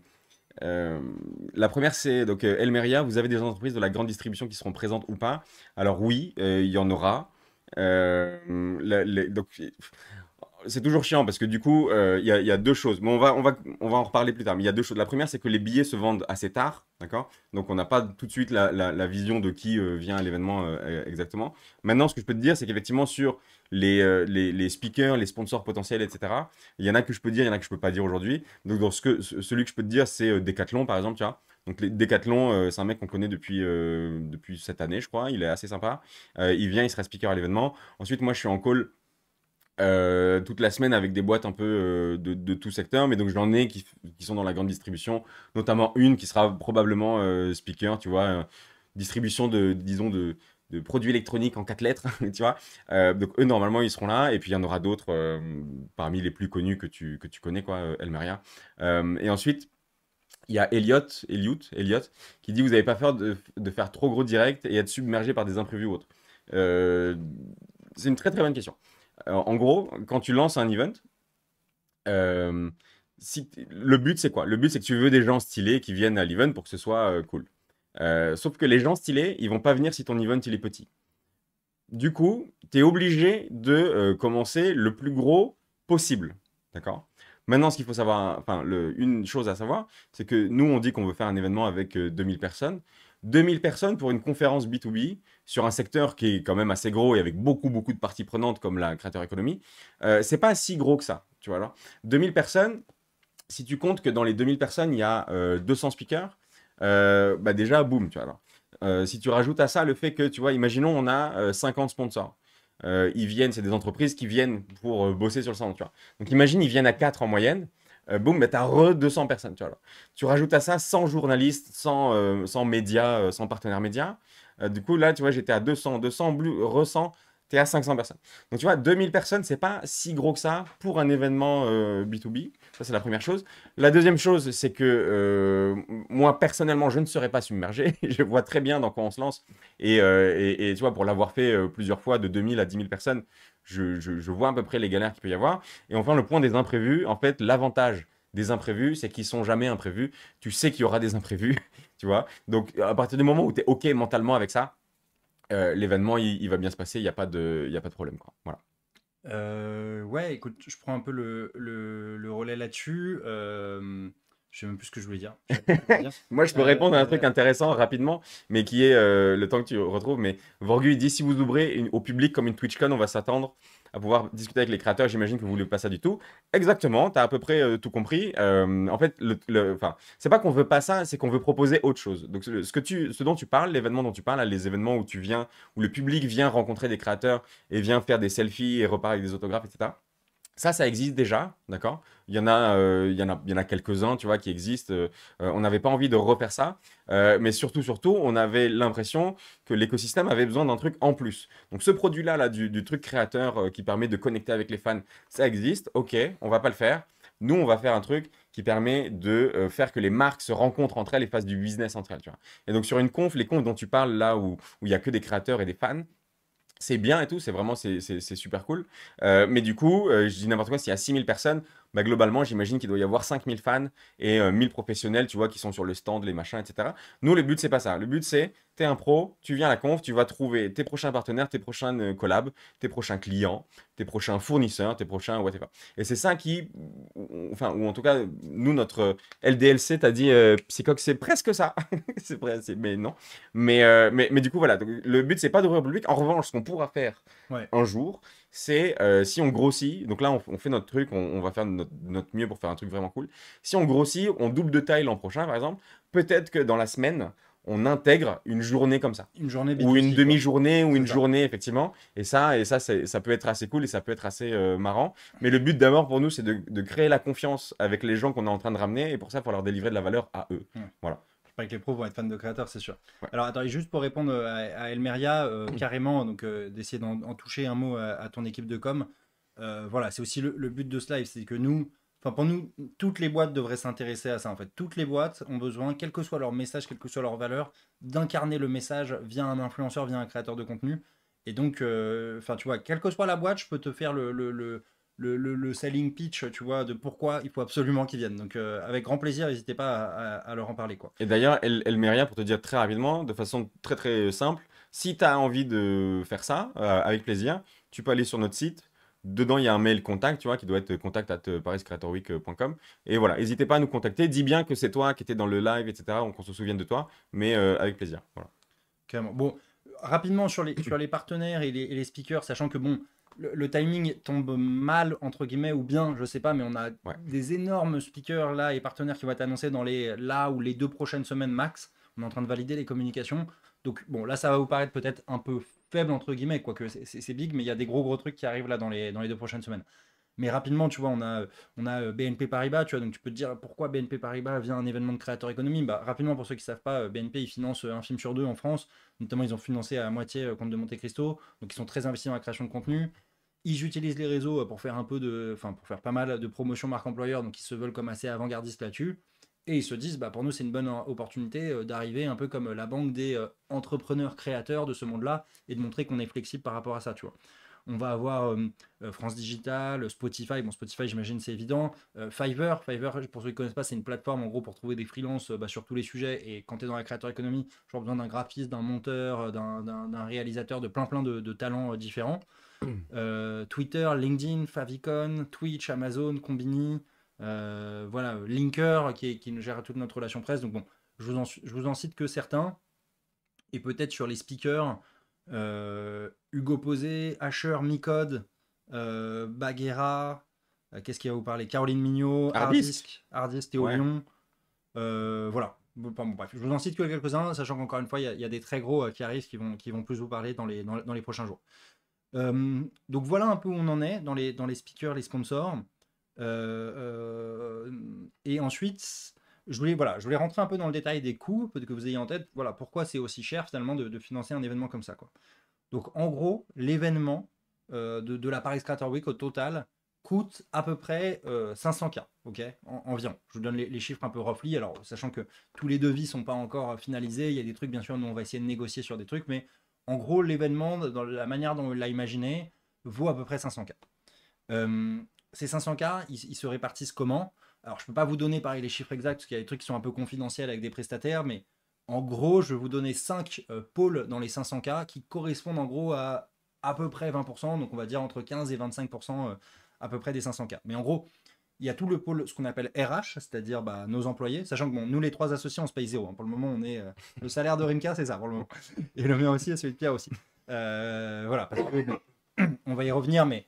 la première, c'est donc Elmeria, vous avez des entreprises de la grande distribution qui seront présentes ou pas? Alors oui, il y en aura. Donc c'est toujours chiant parce que du coup, il y a deux choses. Mais on va en reparler plus tard. Mais il y a deux choses. La première, c'est que les billets se vendent assez tard, d'accord? Donc on n'a pas tout de suite la vision de qui vient à l'événement exactement. Maintenant, ce que je peux te dire, c'est qu'effectivement sur les speakers, les sponsors potentiels, etc. Il y en a que je peux dire, il y en a que je peux pas dire aujourd'hui. Donc celui que je peux te dire, c'est Decathlon par exemple, tu vois. Donc Decathlon, c'est un mec qu'on connaît depuis cette année, je crois. Il est assez sympa. Il vient, il sera speaker à l'événement. Ensuite, moi, je suis en call toute la semaine avec des boîtes un peu de tout secteur, mais donc j'en ai qui sont dans la grande distribution, notamment une qui sera probablement speaker, tu vois, distribution disons, de produits électroniques en 4 lettres, tu vois. Donc eux, normalement, ils seront là, et puis il y en aura d'autres parmi les plus connus que tu connais, quoi, Elmeria. Et ensuite, il y a Elliot, qui dit, vous n'avez pas peur de faire trop gros direct et être submergé par des imprévus ou autres. Euh, c'est une très très bonne question. En gros, quand tu lances un event, euh, le but c'est quoi? Le but c'est que tu veux des gens stylés qui viennent à l'event pour que ce soit cool. Sauf que les gens stylés, ils vont pas venir si ton event il est petit. Du coup, tu es obligé de commencer le plus gros possible. D'accord? Maintenant, ce qu'il faut savoir, enfin, une chose à savoir, c'est que nous, on dit qu'on veut faire un événement avec 2000 personnes. 2000 personnes pour une conférence B2B sur un secteur qui est quand même assez gros et avec beaucoup, beaucoup de parties prenantes comme la créateur économie, c'est pas si gros que ça. Tu vois, alors. 2000 personnes, si tu comptes que dans les 2000 personnes, il y a 200 speakers, bah déjà, boum, tu vois. Alors. Si tu rajoutes à ça le fait que, tu vois, imaginons, on a 50 sponsors. Ils viennent, c'est des entreprises qui viennent pour bosser sur le salon, tu vois. Donc imagine, ils viennent à 4 en moyenne. Boum, bah, t'as 200 personnes, tu vois. Alors. Tu rajoutes à ça 100 journalistes, 100 médias, 100 partenaires médias. Du coup, là, tu vois, j'étais à 200, 200, 100, tu es à 500 personnes. Donc tu vois, 2000 personnes, c'est pas si gros que ça pour un événement B2B. Ça, c'est la première chose. La deuxième chose, c'est que moi, personnellement, je ne serais pas submergé. Je vois très bien dans quoi on se lance. Et tu vois, pour l'avoir fait plusieurs fois de 2000 à 10 000 personnes, je vois à peu près les galères qu'il peut y avoir. Et enfin, le point des imprévus, en fait, l'avantage des imprévus, c'est qu'ils sont jamais imprévus. Tu sais qu'il y aura des imprévus, tu vois. Donc, à partir du moment où tu es OK mentalement avec ça, l'événement, il va bien se passer, il y a pas de problème, quoi. Voilà. Ouais, écoute, je prends un peu le relais là-dessus. Je sais même plus ce que je voulais dire. Je sais plus ce que je voulais dire. Moi, je peux répondre à un truc intéressant rapidement, mais qui est le temps que tu retrouves. Mais Vorgu, il dit si vous ouvrez au public comme une TwitchCon, on va s'attendre à pouvoir discuter avec les créateurs. J'imagine que vous ne voulez pas ça du tout. Exactement, tu as à peu près tout compris. En fait, enfin, c'est pas qu'on veut pas ça, c'est qu'on veut proposer autre chose. Donc, ce dont tu parles, l'événement dont tu parles, là, les événements où tu viens, où le public vient rencontrer des créateurs et vient faire des selfies et repart avec des autographes, etc. Ça existe déjà, d'accord? Il y en a quelques-uns, tu vois, qui existent. On n'avait pas envie de refaire ça, mais surtout, on avait l'impression que l'écosystème avait besoin d'un truc en plus. Donc, ce produit-là, là, du truc créateur qui permet de connecter avec les fans, ça existe. Ok, on va pas le faire. Nous, on va faire un truc qui permet de faire que les marques se rencontrent entre elles et fassent du business entre elles, tu vois. Et donc, sur une conf, les confs dont tu parles là, où il y a que des créateurs et des fans, c'est bien et tout, c'est vraiment c'est super cool. Mais du coup, je dis n'importe quoi, s'il y a 6000 personnes, bah, globalement, j'imagine qu'il doit y avoir 5000 fans et 1000 professionnels, tu vois, qui sont sur le stand, les machins, etc. Nous, le but, c'est pas ça. Le but, c'est, t'es un pro, tu viens à la conf, tu vas trouver tes prochains partenaires, tes prochains collabs, tes prochains clients, tes prochains fournisseurs, tes prochains whatever. Et c'est ça qui, enfin, ou en tout cas, nous, notre LDLC t'a dit, Psychoc, c'est presque ça. Mais non. Mais du coup, voilà. Donc, le but, c'est pas d'ouvrir au public. En revanche, ce qu'on pourra faire Ouais. un jour, c'est si on grossit, donc là on fait notre truc, on va faire notre mieux pour faire un truc vraiment cool. Si on grossit, on double de taille l'an prochain par exemple, peut-être que dans la semaine, on intègre une journée comme ça. Une journée Ou une B2C, quoi. demi-journée, ou C'est une ça. journée, effectivement. Et ça peut être assez cool et ça peut être assez marrant. Mais le but d'abord pour nous, c'est de créer la confiance avec les gens qu'on est en train de ramener. Et pour ça, il faut leur délivrer de la valeur à eux. Ouais. Voilà. Je crois que les pros vont être fans de créateurs, c'est sûr. Ouais. Alors, attends, et juste pour répondre à Elmeria, carrément, donc d'essayer d'en toucher un mot à ton équipe de com. Voilà, c'est aussi le but de ce live, c'est que nous, enfin pour nous, toutes les boîtes devraient s'intéresser à ça en fait. Toutes les boîtes ont besoin, quel que soit leur message, quelle que soit leur valeur, d'incarner le message via un influenceur, via un créateur de contenu. Et donc, enfin tu vois, quelle que soit la boîte, je peux te faire le selling pitch, tu vois, de pourquoi il faut absolument qu'ils viennent. Donc avec grand plaisir, n'hésitez pas à leur en parler quoi. Et d'ailleurs, Elmeria, pour te dire très rapidement, de façon très très simple, si tu as envie de faire ça, avec plaisir, tu peux aller sur notre site. Dedans, il y a un mail contact, tu vois, qui doit être contact@pariscreatorweek.com. Et voilà, n'hésitez pas à nous contacter. Dis bien que c'est toi qui étais dans le live, etc., qu'on se souvienne de toi, mais avec plaisir. Voilà. Carrément. Bon, rapidement sur les partenaires et les speakers, sachant que bon, le timing tombe mal, entre guillemets, ou bien, je sais pas, mais on a Ouais. des énormes speakers là et partenaires qui vont être annoncés dans là ou les 2 prochaines semaines max. On est en train de valider les communications. Donc bon, là, ça va vous paraître peut-être un peu faible, entre guillemets, quoique c'est big, mais il y a des gros trucs qui arrivent là dans les 2 prochaines semaines. Mais rapidement, tu vois, on a BNP Paribas, tu vois, donc tu peux te dire pourquoi BNP Paribas vient un événement de créateur économie. Bah, rapidement, pour ceux qui ne savent pas, BNP, ils financent un film sur deux en France. Notamment, ils ont financé à moitié Comte de Monte Cristo. Donc, ils sont très investis dans la création de contenu. Ils utilisent les réseaux pour faire enfin, pour faire pas mal de promotion marque employeur. Donc, ils se veulent comme assez avant-gardistes là-dessus. Et ils se disent, bah, pour nous, c'est une bonne opportunité d'arriver un peu comme la banque des entrepreneurs créateurs de ce monde-là et de montrer qu'on est flexible par rapport à ça, tu vois. On va avoir France Digital, Spotify. Bon, Spotify, j'imagine, c'est évident. Fiverr, pour ceux qui ne connaissent pas, c'est une plateforme en gros pour trouver des freelances sur tous les sujets. Et quand tu es dans la créateur économie, tu as besoin d'un graphiste, d'un monteur, d'un réalisateur, de plein de talents différents. Twitter, LinkedIn, Favicon, Twitch, Amazon, Combini, voilà, Linker qui gère toute notre relation presse. Donc bon, je vous en cite que certains. Et peut-être sur les speakers, Hugo Posé, Asher, Micode, Baguera, qu'est-ce qui va vous parler? Caroline Mignot, Hardisk. Hardisk, Théo Ouais. Lyon. Voilà. Bon, bref, je vous en cite que quelques-uns, sachant qu'encore une fois, il y a des très gros qui arrivent qui vont plus vous parler dans les prochains jours. Donc voilà un peu où on en est dans les speakers, les sponsors. Et ensuite, je voulais rentrer un peu dans le détail des coûts, pour que vous ayez en tête voilà, pourquoi c'est aussi cher finalement de financer un événement comme ça, quoi. Donc en gros, l'événement de la Paris Creator Week au total coûte à peu près 500K, ok, environ. Je vous donne les chiffres un peu roughly, alors sachant que tous les devis sont pas encore finalisés, il y a des trucs, bien sûr, nous on va essayer de négocier sur des trucs, mais en gros, l'événement, dans la manière dont on l'a imaginé, vaut à peu près 500K. Euh, Ces 500K, ils se répartissent comment? Alors, je peux pas vous donner pareil les chiffres exacts, parce qu'il y a des trucs qui sont un peu confidentiels avec des prestataires, mais en gros, je vais vous donner 5 pôles dans les 500K qui correspondent en gros à peu près 20%, donc on va dire entre 15 et 25% à peu près des 500K. Mais en gros, il y a tout le pôle, ce qu'on appelle RH, c'est-à-dire bah, nos employés, sachant que bon, nous les trois associés, on se paye zéro, hein. Pour le moment, on est le salaire de Rimka, c'est ça pour le moment, et le mien aussi, et celui de Pierre aussi. Voilà, parce que bon, on va y revenir, mais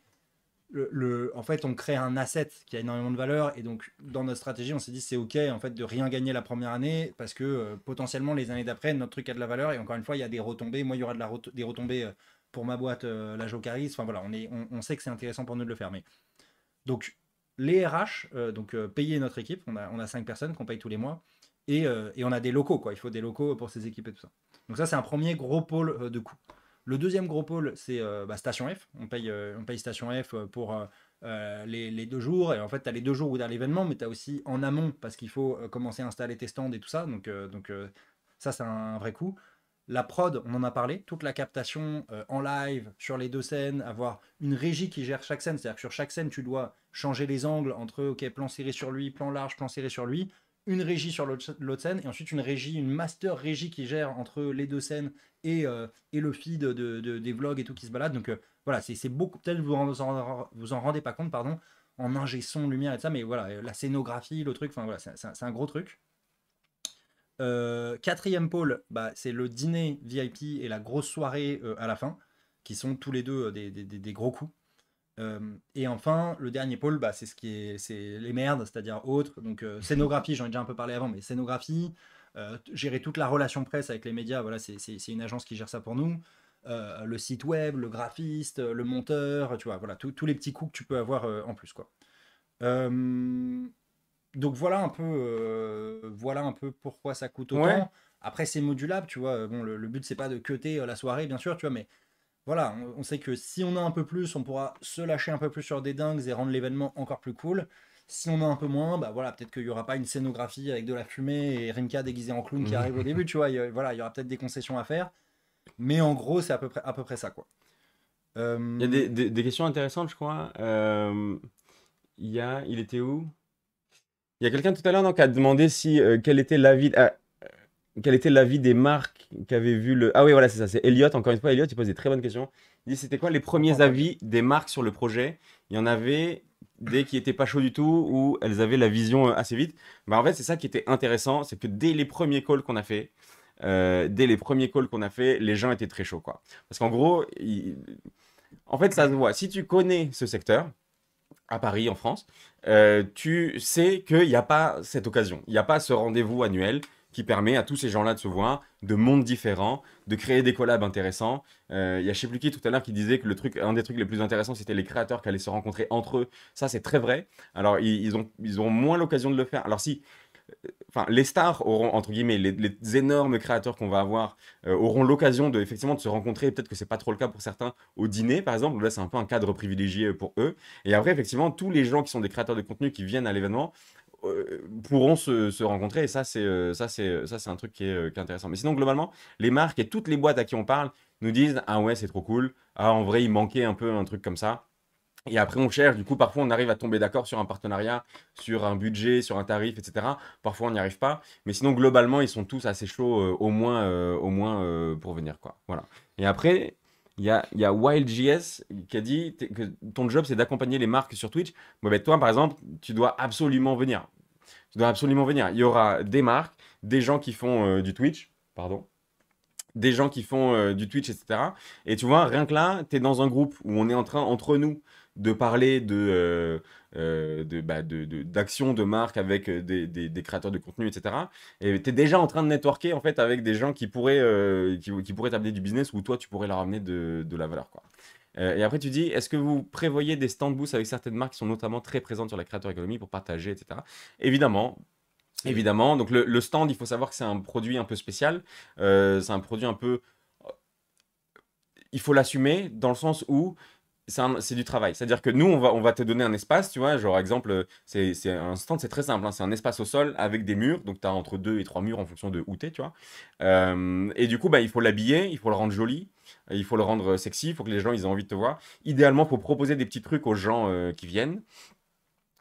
en fait, on crée un asset qui a énormément de valeur, et donc dans notre stratégie, on s'est dit c'est ok en fait de rien gagner la première année parce que potentiellement les années d'après, notre truc a de la valeur, et encore une fois, il y a des retombées. Moi, il y aura des retombées pour ma boîte, la Jocaris. Enfin voilà, on sait que c'est intéressant pour nous de le faire, mais donc, les RH, payer notre équipe, on a 5 personnes qu'on paye tous les mois, et on a des locaux, quoi. Il faut des locaux pour ces équipes et tout ça. Donc ça, c'est un premier gros pôle de coût. Le deuxième gros pôle, c'est Station F. On paye Station F pour les 2 jours. Et en fait, tu as les 2 jours où tu as l'événement, mais tu as aussi en amont, parce qu'il faut commencer à installer tes stands et tout ça. Donc ça, c'est un vrai coût. La prod, on en a parlé, toute la captation en live sur les 2 scènes, avoir une régie qui gère chaque scène, c'est-à-dire que sur chaque scène, tu dois changer les angles entre ok, plan serré sur lui, plan large, plan serré sur lui, une régie sur l'autre scène, et ensuite une régie, une master régie qui gère entre les 2 scènes et le feed des vlogs et tout qui se balade. Donc voilà, c'est beaucoup, peut-être vous en rendez pas compte, pardon, en ingé son, lumière et tout ça, mais voilà, la scénographie, le truc, enfin voilà, c'est un gros truc. Quatrième pôle, bah, c'est le dîner VIP et la grosse soirée à la fin, qui sont tous les deux des gros coups. Et enfin, le dernier pôle, bah, c'est les merdes, c'est-à-dire autres. Donc scénographie, j'en ai déjà un peu parlé avant, mais scénographie, gérer toute la relation presse avec les médias, voilà, c'est une agence qui gère ça pour nous. Le site web, le graphiste, le monteur, tu vois, voilà, tous les petits coûts que tu peux avoir en plus, quoi. Euh, donc voilà un peu pourquoi ça coûte Ouais. autant. Après, c'est modulable, tu vois. Bon, le but, c'est pas de cutter la soirée, bien sûr, tu vois, mais voilà, on sait que si on a un peu plus, on pourra se lâcher un peu plus sur des dingues et rendre l'événement encore plus cool. Si on a un peu moins, bah voilà, peut-être qu'il y aura pas une scénographie avec de la fumée et Rimka déguisé en clown qui arrive au début, tu vois. Voilà, il y aura peut-être des concessions à faire, mais en gros, c'est à peu près ça, quoi. Il y a Euh, des questions intéressantes, je crois. Il était où? Il y a quelqu'un tout à l'heure, non, qui a demandé si quel était l'avis des marques qui avaient vu le. Ah oui, voilà, c'est ça. C'est Elliot. Encore une fois, Elliot, il pose des très bonnes questions. Il dit c'était quoi les je comprends premiers pas bien. avis des marques sur le projet? Il y en avait des qui étaient pas chauds du tout ou elles avaient la vision assez vite. Bah, en fait, c'est ça qui était intéressant, c'est que dès les premiers calls qu'on a fait, les gens étaient très chauds, quoi. Parce qu'en gros, en fait, ça se voit. Si tu connais ce secteur, à Paris, en France, tu sais qu'il n'y a pas cette occasion, il n'y a pas ce rendez-vous annuel qui permet à tous ces gens-là de se voir, de mondes différents, de créer des collabs intéressants. Il y a je sais plus qui tout à l'heure qui disait que un des trucs les plus intéressants, c'était les créateurs qui allaient se rencontrer entre eux. Ça, c'est très vrai. Alors, ils ont moins l'occasion de le faire. Alors, si enfin, les stars auront, entre guillemets, les énormes créateurs qu'on va avoir, auront l'occasion de, effectivement, de se rencontrer. Peut-être que c'est pas trop le cas pour certains au dîner, par exemple. Là, c'est un peu un cadre privilégié pour eux. Et après, effectivement, tous les gens qui sont des créateurs de contenu qui viennent à l'événement pourront se rencontrer. Et ça, c'est un truc qui est intéressant. Mais sinon, globalement, les marques et toutes les boîtes à qui on parle nous disent, ah ouais, c'est trop cool. Ah, en vrai, il manquait un peu un truc comme ça. Et après, on cherche, du coup, parfois on arrive à tomber d'accord sur un partenariat, sur un budget, sur un tarif, etc. Parfois on n'y arrive pas. Mais sinon, globalement, ils sont tous assez chauds, au moins pour venir, quoi. Voilà. Et après, il y a WildJS qui a dit que ton job, c'est d'accompagner les marques sur Twitch. Bon, ben, toi, par exemple, tu dois absolument venir. Tu dois absolument venir. Il y aura des marques, des gens qui font du Twitch, pardon, des gens qui font du Twitch, etc. Et tu vois, rien que là, tu es dans un groupe où on est en train, entre nous, de parler d'actions de marque avec des créateurs de contenu, etc. Et tu es déjà en train de networker en fait, avec des gens qui pourraient t'amener du business ou toi, tu pourrais leur amener de la valeur, quoi. Et après, tu dis, est-ce que vous prévoyez des stand booths avec certaines marques qui sont notamment très présentes sur la créateur économie pour partager, etc. Évidemment, C'est évidemment. Donc le stand, il faut savoir que c'est un produit un peu spécial. C'est un produit un peu. il faut l'assumer dans le sens où c'est du travail. C'est-à-dire que nous, on va te donner un espace, tu vois, genre exemple, c'est un stand, c'est très simple, hein, c'est un espace au sol avec des murs, donc tu as entre 2 et 3 murs en fonction de où t'es, tu vois. Et du coup, bah, il faut l'habiller, il faut le rendre joli, il faut le rendre sexy, il faut que les gens ils aient envie de te voir. Idéalement, il faut proposer des petits trucs aux gens qui viennent.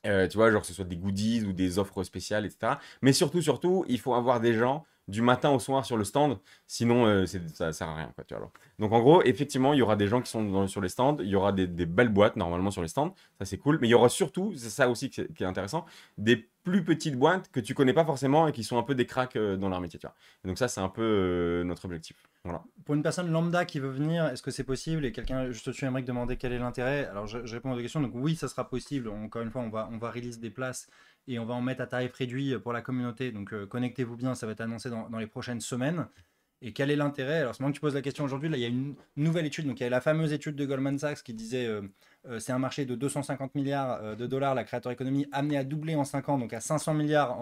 Tu vois, genre que ce soit des goodies ou des offres spéciales, etc. Mais surtout, il faut avoir des gens du matin au soir sur le stand, sinon ça sert à rien, quoi, tu vois, alors. Donc en gros, effectivement, il y aura des gens qui sont sur les stands, il y aura des belles boîtes normalement sur les stands, ça c'est cool, mais il y aura surtout, c'est ça aussi qui est intéressant, des plus petites boîtes que tu connais pas forcément et qui sont un peu des cracks dans leur métier, tu vois. Et donc ça, c'est un peu notre objectif. Voilà. Pour une personne lambda qui veut venir, est-ce que c'est possible? Et quelqu'un juste au-dessus aimerait demander quel est l'intérêt. Alors je réponds à deux questions. Donc oui, ça sera possible. Encore une fois, on va release des places et on va en mettre à tarif réduit pour la communauté. Donc connectez-vous bien, ça va être annoncé dans les prochaines semaines. Et quel est l'intérêt? Alors c'est marrant que tu poses la question aujourd'hui. Là, il y a une nouvelle étude. Donc il y a la fameuse étude de Goldman Sachs qui disait c'est un marché de 250 milliards de dollars, la creator economy, amené à doubler en 5 ans, donc à 500 milliards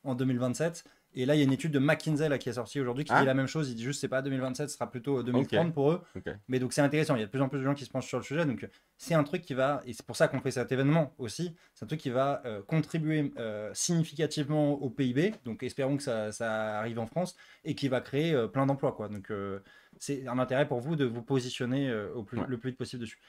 en 2027. Et là, il y a une étude de McKinsey là, qui est sortie aujourd'hui qui dit Ah, la même chose. Il dit juste c'est pas 2027, ce sera plutôt ok, 2030 pour eux. ok. Mais donc c'est intéressant. Il y a de plus en plus de gens qui se penchent sur le sujet. Donc c'est un truc qui va, et c'est pour ça qu'on fait cet événement aussi, c'est un truc qui va contribuer significativement au PIB. Donc espérons que ça arrive en France et qui va créer plein d'emplois, quoi. Donc c'est un intérêt pour vous de vous positionner Ouais. le plus vite possible dessus.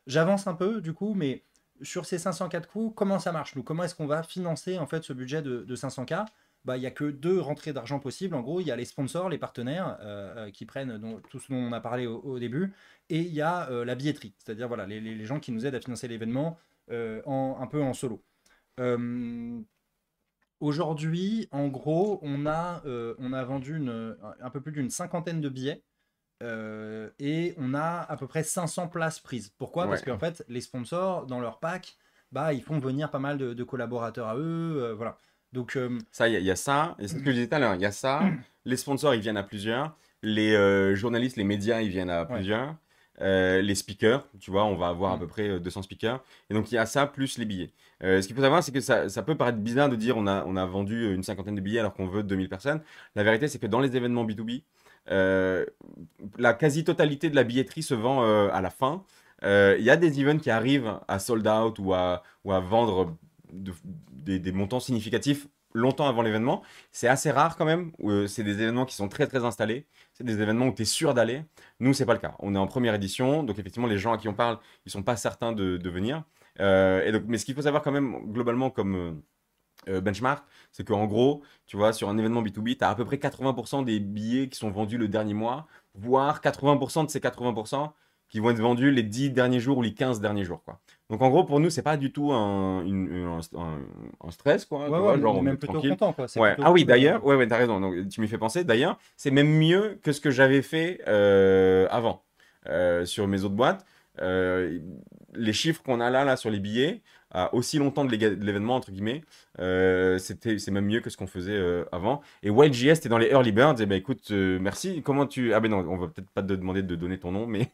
J'avance un peu du coup, mais sur ces 504 coups, comment ça marche nous? Comment est-ce qu'on va financer en fait ce budget de 500K? Bah, il n'y a que deux rentrées d'argent possibles. En gros, il y a les sponsors, les partenaires qui prennent tout ce dont on a parlé au début, et il y a la billetterie, c'est-à-dire voilà, les gens qui nous aident à financer l'événement un peu en solo. Euh, Aujourd'hui, en gros, on a vendu un peu plus d'une cinquantaine de billets et on a à peu près 500 places prises. Pourquoi? Parce Ouais. qu'en fait, les sponsors, dans leur pack, bah, ils font venir pas mal de collaborateurs à eux. Voilà. Donc, Ça, il y a ça, et c'est ce que je disais tout à l'heure, il y a ça, les sponsors, ils viennent à plusieurs, les journalistes, les médias, ils viennent à ouais. plusieurs, les speakers, tu vois, on va avoir à Mm. peu près 200 speakers, et donc il y a ça plus les billets. Ce qu'il faut savoir, c'est que ça peut paraître bizarre de dire on a vendu une cinquantaine de billets alors qu'on veut 2000 personnes. La vérité, c'est que dans les événements B2B, euh, la quasi-totalité de la billetterie se vend à la fin. Il y a des events qui arrivent à sold out ou à vendre de- des montants significatifs longtemps avant l'événement. C'est assez rare quand même. C'est des événements qui sont très très installés. C'est des événements où tu es sûr d'aller. Nous, c'est pas le cas. On est en première édition, donc effectivement, les gens à qui on parle, ils sont pas certains de venir. Et donc, mais ce qu'il faut savoir quand même globalement comme benchmark, c'est qu'en gros, tu vois, sur un événement B2B, tu as à peu près 80% des billets qui sont vendus le dernier mois, voire 80% de ces 80% qui vont être vendus les 10 derniers jours ou les 15 derniers jours, quoi. Donc en gros, pour nous, c'est pas du tout un stress, quoi, Ouais, tu ouais, vois, on genre est on est même plutôt tranquille. content, quoi. C'est Ouais. plutôt Ah oui, cool. d'ailleurs, ouais, ouais, t'as raison. Donc, tu m'y fais penser. D'ailleurs, c'est même mieux que ce que j'avais fait avant sur mes autres boîtes. Euh, les chiffres qu'on a là sur les billets, à aussi longtemps de l'événement, entre guillemets, c'est même mieux que ce qu'on faisait avant. Et WildJS, t'es dans les early birds. Et ben écoute, merci. Comment tu. Ah ben non, on va peut-être pas te demander de donner ton nom, mais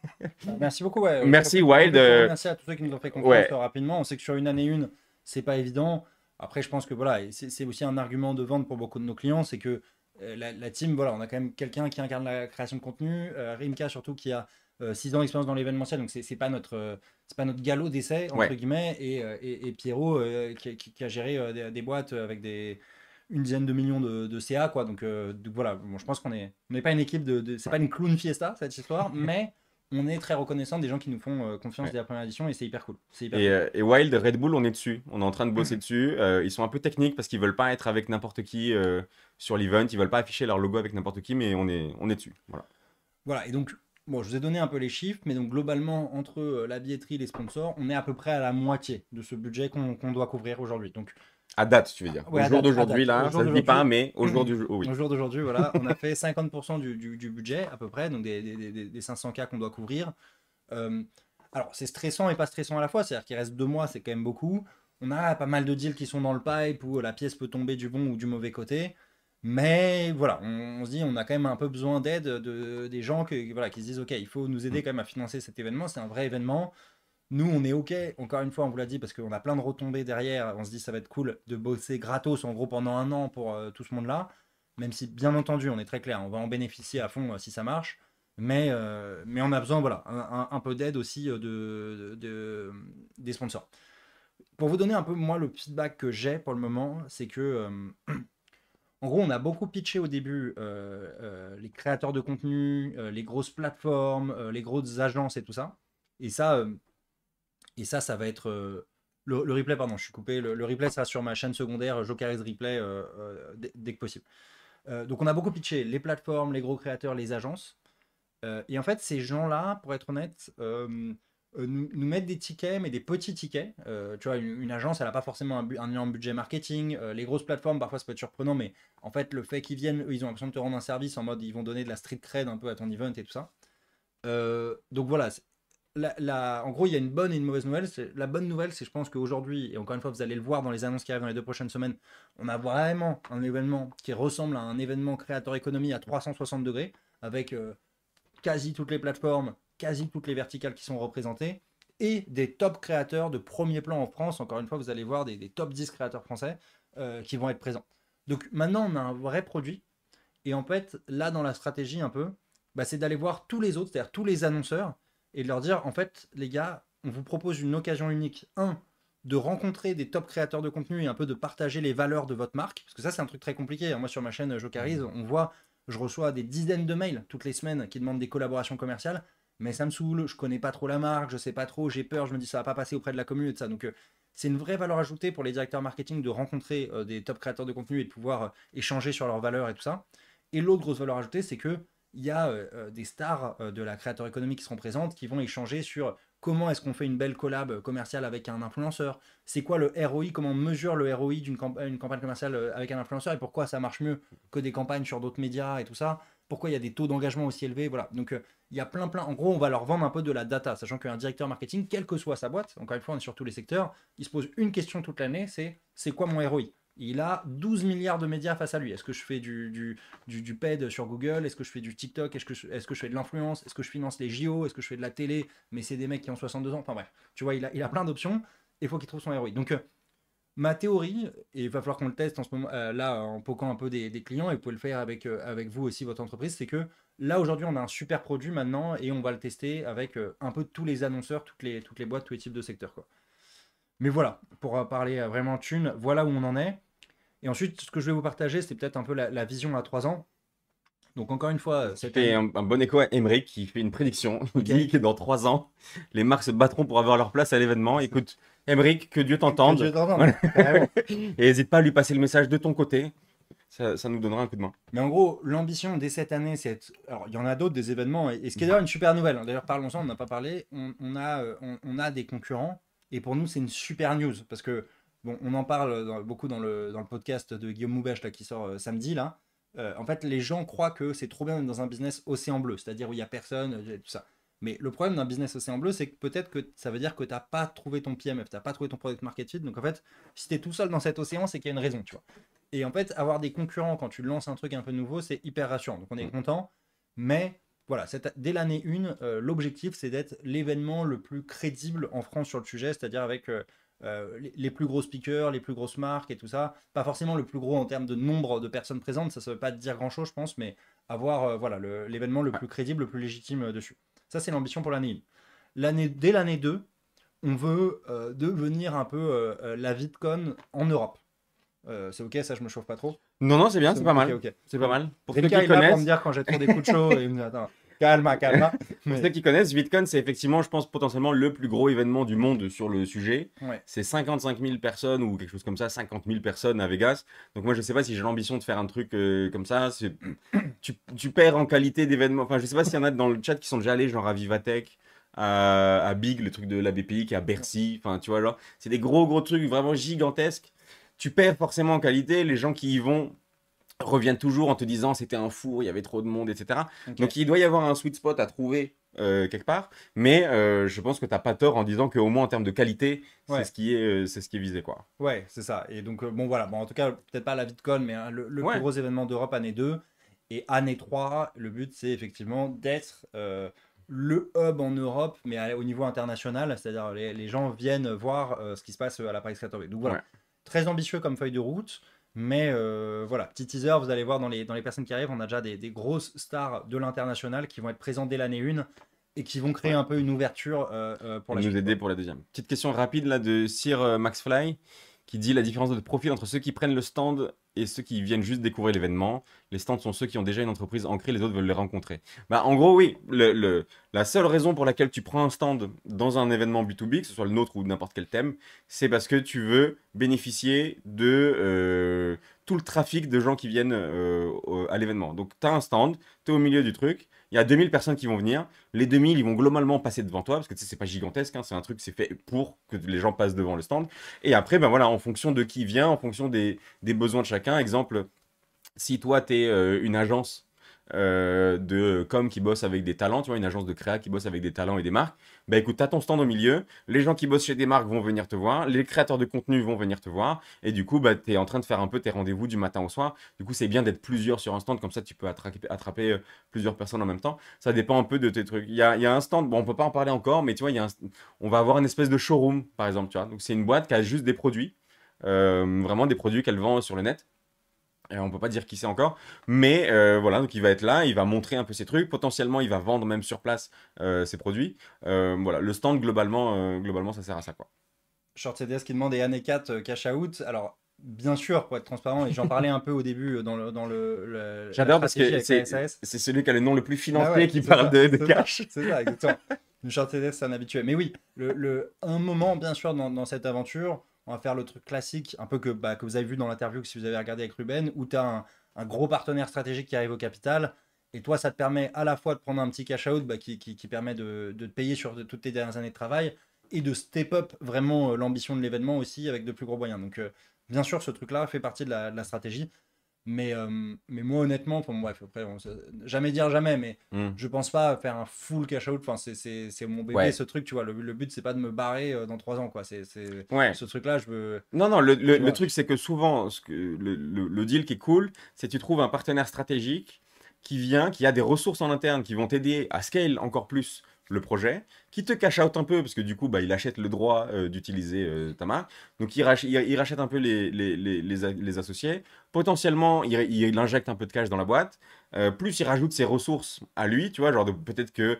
Merci beaucoup. Ouais, merci Wild. profite pour remercier à tous ceux qui nous ont fait confiance Ouais, rapidement. On sait que sur une année une, c'est pas évident. Après, je pense que voilà, et c'est aussi un argument de vente pour beaucoup de nos clients, c'est que la team, voilà, on a quand même quelqu'un qui incarne la création de contenu, Rimka surtout qui a 6 ans d'expérience dans l'événementiel, donc c'est pas notre galop d'essai entre ouais. guillemets, et Pierrot qui a géré des boîtes avec une dizaine de millions de CA quoi. Donc voilà, bon, je pense on n'est pas une équipe c'est pas une clown fiesta cette histoire, mais on est très reconnaissant des gens qui nous font confiance Ouais. dès la première édition et c'est hyper cool. C'est hyper cool. Et Wild, Red Bull, on est dessus. On est en train de bosser dessus. Ils sont un peu techniques parce qu'ils veulent pas être avec n'importe qui sur l'event. Ils veulent pas afficher leur logo avec n'importe qui, mais on est dessus. Voilà. Voilà, et donc, bon, je vous ai donné un peu les chiffres, mais donc globalement, entre la billetterie et les sponsors, on est à peu près à la moitié de ce budget qu'on doit couvrir aujourd'hui. Donc, À date, tu veux dire. Au ouais, jour à d'aujourd'hui, date. Au là, jour ça se dit pas, d'aujourd'hui, mais au jour du jour, oh oui. au jour d'aujourd'hui, voilà, on a fait 50% du budget à peu près, donc des 500K qu'on doit couvrir. Euh, alors, c'est stressant et pas stressant à la fois, c'est-à-dire qu'il reste 2 mois, c'est quand même beaucoup. On a pas mal de deals qui sont dans le pipe où la pièce peut tomber du bon ou du mauvais côté. Mais voilà, on se dit, on a quand même un peu besoin d'aide des gens voilà, qui se disent, OK, il faut nous aider Mm. quand même à financer cet événement, c'est un vrai événement. Nous, on est OK, encore une fois, on vous l'a dit, parce qu'on a plein de retombées derrière. On se dit, ça va être cool de bosser gratos, en gros, pendant un an pour tout ce monde-là. Même si, bien entendu, on est très clair, on va en bénéficier à fond si ça marche. Mais on a besoin, voilà, un peu d'aide aussi des sponsors. Pour vous donner un peu, moi, le feedback que j'ai pour le moment, c'est que, en gros, on a beaucoup pitché au début les créateurs de contenu, les grosses plateformes, les grosses agences et tout ça. Et ça, ça va être. Le replay, pardon, je suis coupé. Le replay sera sur ma chaîne secondaire, Jokeris Replay, dès que possible. Donc, on a beaucoup pitché les plateformes, les gros créateurs, les agences. Et en fait, ces gens-là, pour être honnête, nous mettent des tickets, mais des petits tickets. Tu vois, une agence, elle n'a pas forcément un énorme budget marketing. Les grosses plateformes, parfois, ça peut être surprenant, mais en fait, le fait qu'ils viennent, eux, ils ont l'impression de te rendre un service en mode, ils vont donner de la street cred un peu à ton event et tout ça. Donc voilà, en gros, il y a une bonne et une mauvaise nouvelle. La bonne nouvelle, c'est je pense qu'aujourd'hui, et encore une fois, vous allez le voir dans les annonces qui arrivent dans les 2 prochaines semaines, on a vraiment un événement qui ressemble à un événement créateur économie à 360 degrés, avec quasi toutes les plateformes, quasi toutes les verticales qui sont représentées, et des top créateurs de premier plan en France. Encore une fois, vous allez voir des top 10 créateurs français qui vont être présents. Donc maintenant, on a un vrai produit. Et en fait, là, dans la stratégie un peu, bah, c'est d'aller voir tous les autres, c'est-à-dire tous les annonceurs, et de leur dire, en fait, les gars, on vous propose une occasion unique. De rencontrer des top créateurs de contenu et un peu de partager les valeurs de votre marque. Parce que ça, c'est un truc très compliqué. Moi, sur ma chaîne Jokeris, on voit, je reçois des dizaines de mails toutes les semaines qui demandent des collaborations commerciales. Mais ça me saoule, je connais pas trop la marque, je sais pas trop, j'ai peur, je me dis ça va pas passer auprès de la commune et tout ça. Donc, c'est une vraie valeur ajoutée pour les directeurs marketing de rencontrer des top créateurs de contenu et de pouvoir échanger sur leurs valeurs et tout ça. Et l'autre grosse valeur ajoutée, c'est que il y a des stars de la créateur économique qui seront présentes, qui vont échanger sur comment est-ce qu'on fait une belle collab commerciale avec un influenceur, c'est quoi le ROI, comment on mesure le ROI d'une campagne commerciale avec un influenceur et pourquoi ça marche mieux que des campagnes sur d'autres médias et tout ça, pourquoi il y a des taux d'engagement aussi élevés, voilà. Donc il y a plein, en gros, on va leur vendre un peu de la data, sachant qu'un directeur marketing, quelle que soit sa boîte, encore une fois, on est sur tous les secteurs, il se pose une question toute l'année, c'est quoi mon ROI? Il a 12 milliards de médias face à lui. Est-ce que je fais du paid sur Google? Est-ce que je fais du TikTok? Est-ce que je fais de l'influence? Est-ce que je finance les JO? Est-ce que je fais de la télé? Mais c'est des mecs qui ont 62 ans. Enfin bref, tu vois, il a plein d'options et il faut qu'il trouve son ROI. Donc, ma théorie, et il va falloir qu'on le teste en ce moment, là, en poquant un peu des clients, et vous pouvez le faire avec vous aussi, votre entreprise, c'est que là, aujourd'hui, on a un super produit maintenant et on va le tester avec un peu tous les annonceurs, toutes les boîtes, tous les types de secteurs, quoi. Mais voilà, pour parler vraiment thune, voilà où on en est. Et ensuite, ce que je vais vous partager, c'est peut-être un peu la vision à 3 ans. Donc encore une fois, Qui cette fait année... un bon écho à Emeric qui fait une prédiction. Il Ok. dit que dans 3 ans, les marques se battront pour avoir leur place à l'événement. Écoute, Emeric, que Dieu Que Dieu t'entende. t'entende, Voilà. carrément. Et n'hésite pas à lui passer le message de ton côté. Ça nous donnera un coup de main. Mais en gros, l'ambition dès cette année, c'est être... Alors, il y en a d'autres, des événements, et ce qui est d'ailleurs une super nouvelle. D'ailleurs, parlons-en, on n'a pas parlé. On a des concurrents, et pour nous, c'est une super news, parce que, bon, on en parle beaucoup dans le podcast de Guillaume Moubèche, là, qui sort samedi, là. En fait, les gens croient que c'est trop bien d'être dans un business océan bleu, c'est-à-dire où il n'y a personne, tout ça. Mais le problème d'un business océan bleu, c'est que peut-être que ça veut dire que tu n'as pas trouvé ton PMF, tu n'as pas trouvé ton product market fit. Donc en fait, si tu es tout seul dans cet océan, c'est qu'il y a une raison, tu vois. Et en fait, avoir des concurrents quand tu lances un truc un peu nouveau, c'est hyper rassurant. Donc on est content. Mais voilà, dès l'année 1, l'objectif, c'est d'être l'événement le plus crédible en France sur le sujet, c'est-à-dire avec les plus gros speakers, les plus grosses marques et tout ça. Pas forcément le plus gros en termes de nombre de personnes présentes, ça ne veut pas dire grand-chose, je pense, mais avoir voilà, l'événement le Ouais. plus crédible, le plus légitime dessus. Ça, c'est l'ambition pour l'année 1. Dès l'année 2, on veut devenir un peu la VidCon en Europe. C'est ok, ça je me chauffe pas trop. Non, non, c'est bien, c'est pas Ok, mal. ok. C'est pas mal. Pour ceux Rimka qui est là pour me connaissent, dire quand j'ai trop des coups de chaud et il me dit attends, calme, calme. pour ceux qui connaissent, VidCon, c'est effectivement, je pense, potentiellement le plus gros événement du monde sur le sujet. Ouais. C'est 55 000 personnes ou quelque chose comme ça, 50 000 personnes à Vegas. Donc moi, je sais pas si j'ai l'ambition de faire un truc comme ça. Tu perds en qualité d'événement. Enfin, je sais pas s'il y en a dans le chat qui sont déjà allés, genre à Vivatech, à Big, le truc de la BPI, qui est à Bercy. Enfin, tu vois, genre, c'est des gros trucs vraiment gigantesques. Tu perds forcément en qualité. Les gens qui y vont reviennent toujours en te disant c'était un four, il y avait trop de monde, etc. Ok. Donc il doit y avoir un sweet spot à trouver quelque part, mais je pense que t'as pas tort en disant qu'au moins en termes de qualité, Ouais. c'est ce qui est visé, quoi. Ouais, c'est ça. Et donc, bon, voilà. Bon, en tout cas, peut-être pas la VidCon, mais hein, le plus Ouais. gros événement d'Europe, année 2. Et année 3, le but, c'est effectivement d'être le hub en Europe, mais au niveau international. C'est-à-dire, les gens viennent voir ce qui se passe à la Paris Creator Week. Donc, voilà. Ouais. Très ambitieux comme feuille de route. Mais voilà, petit teaser, vous allez voir dans les personnes qui arrivent, on a déjà des grosses stars de l'international qui vont être présentes dès l'année 1 et qui vont créer Ouais. un peu une ouverture pour Et la nous suite, aider quoi. pour la deuxième. Petite question rapide là de Sir Max Fly qui dit la différence de profil entre ceux qui prennent le stand et ceux qui viennent juste découvrir l'événement. Les stands sont ceux qui ont déjà une entreprise ancrée, les autres veulent les rencontrer. Bah, en gros, oui, la seule raison pour laquelle tu prends un stand dans un événement B2B, que ce soit le nôtre ou n'importe quel thème, c'est parce que tu veux bénéficier de tout le trafic de gens qui viennent à l'événement. Donc, tu as un stand, tu es au milieu du truc, il y a 2000 personnes qui vont venir, les 2000, ils vont globalement passer devant toi, parce que tu sais, c'est pas gigantesque, hein, c'est un truc, c'est fait pour que les gens passent devant le stand. Et après, ben voilà, en fonction de qui vient, en fonction des besoins de chacun, exemple, si toi, tu es une agence de com qui bosse avec des talents, tu vois, une agence de créa qui bosse avec des talents et des marques, bah écoute, tu as ton stand au milieu, les gens qui bossent chez des marques vont venir te voir, les créateurs de contenu vont venir te voir, et du coup, bah, tu es en train de faire un peu tes rendez-vous du matin au soir. Du coup, c'est bien d'être plusieurs sur un stand, comme ça, tu peux attraper plusieurs personnes en même temps. Ça dépend un peu de tes trucs. Il y a un stand, bon, on peut pas en parler encore, mais tu vois, on va avoir une espèce de showroom, par exemple, tu vois. Donc, c'est une boîte qui a juste des produits, vraiment des produits qu'elle vend sur le net. On peut pas dire qui c'est encore, mais voilà, donc il va être là, il va montrer un peu ses trucs, potentiellement il va vendre même sur place ses produits. Voilà, le stand globalement ça sert à ça quoi. Short CDS qui demande et Anne 4 cash out. Alors, bien sûr, pour être transparent, et j'en parlais un peu au début la J'adore parce stratégie que avec la c'est SAS. c'est celui qui a le nom le plus Bah financier ouais, qui c'est parle ça, de c'est ça, cash. c'est ça, exactement. Le short CDS, c'est un habitué. Mais oui, un moment, bien sûr, dans cette aventure, on va faire le truc classique, un peu que vous avez vu dans l'interview, que si vous avez regardé avec Ruben, où tu as un gros partenaire stratégique qui arrive au capital, et toi, ça te permet à la fois de prendre un petit cash out qui permet de te payer sur toutes tes dernières années de travail, et de step up vraiment l'ambition de l'événement aussi avec de plus gros moyens. Donc, bien sûr, ce truc-là fait partie de la stratégie. Mais moi, honnêtement, enfin, bref, après, jamais dire jamais, mais Hmm. je pense pas faire un full cash out. Enfin, c'est mon bébé, Ouais, ce truc, tu vois. Le but, c'est pas de me barrer dans 3 ans, quoi. ouais. Ce truc-là, je veux. Non, non, le, le- Tu le vois. truc, c'est que souvent, le deal qui est cool, c'est que tu trouves un partenaire stratégique qui vient, qui a des ressources en interne qui vont t'aider à scale encore plus le projet, qui te cash out un peu, parce que du coup, bah, il achète le droit d'utiliser ta marque. Donc, il rachète un peu les associés. Potentiellement, il injecte un peu de cash dans la boîte. Plus il rajoute ses ressources à lui, tu vois, genre peut-être que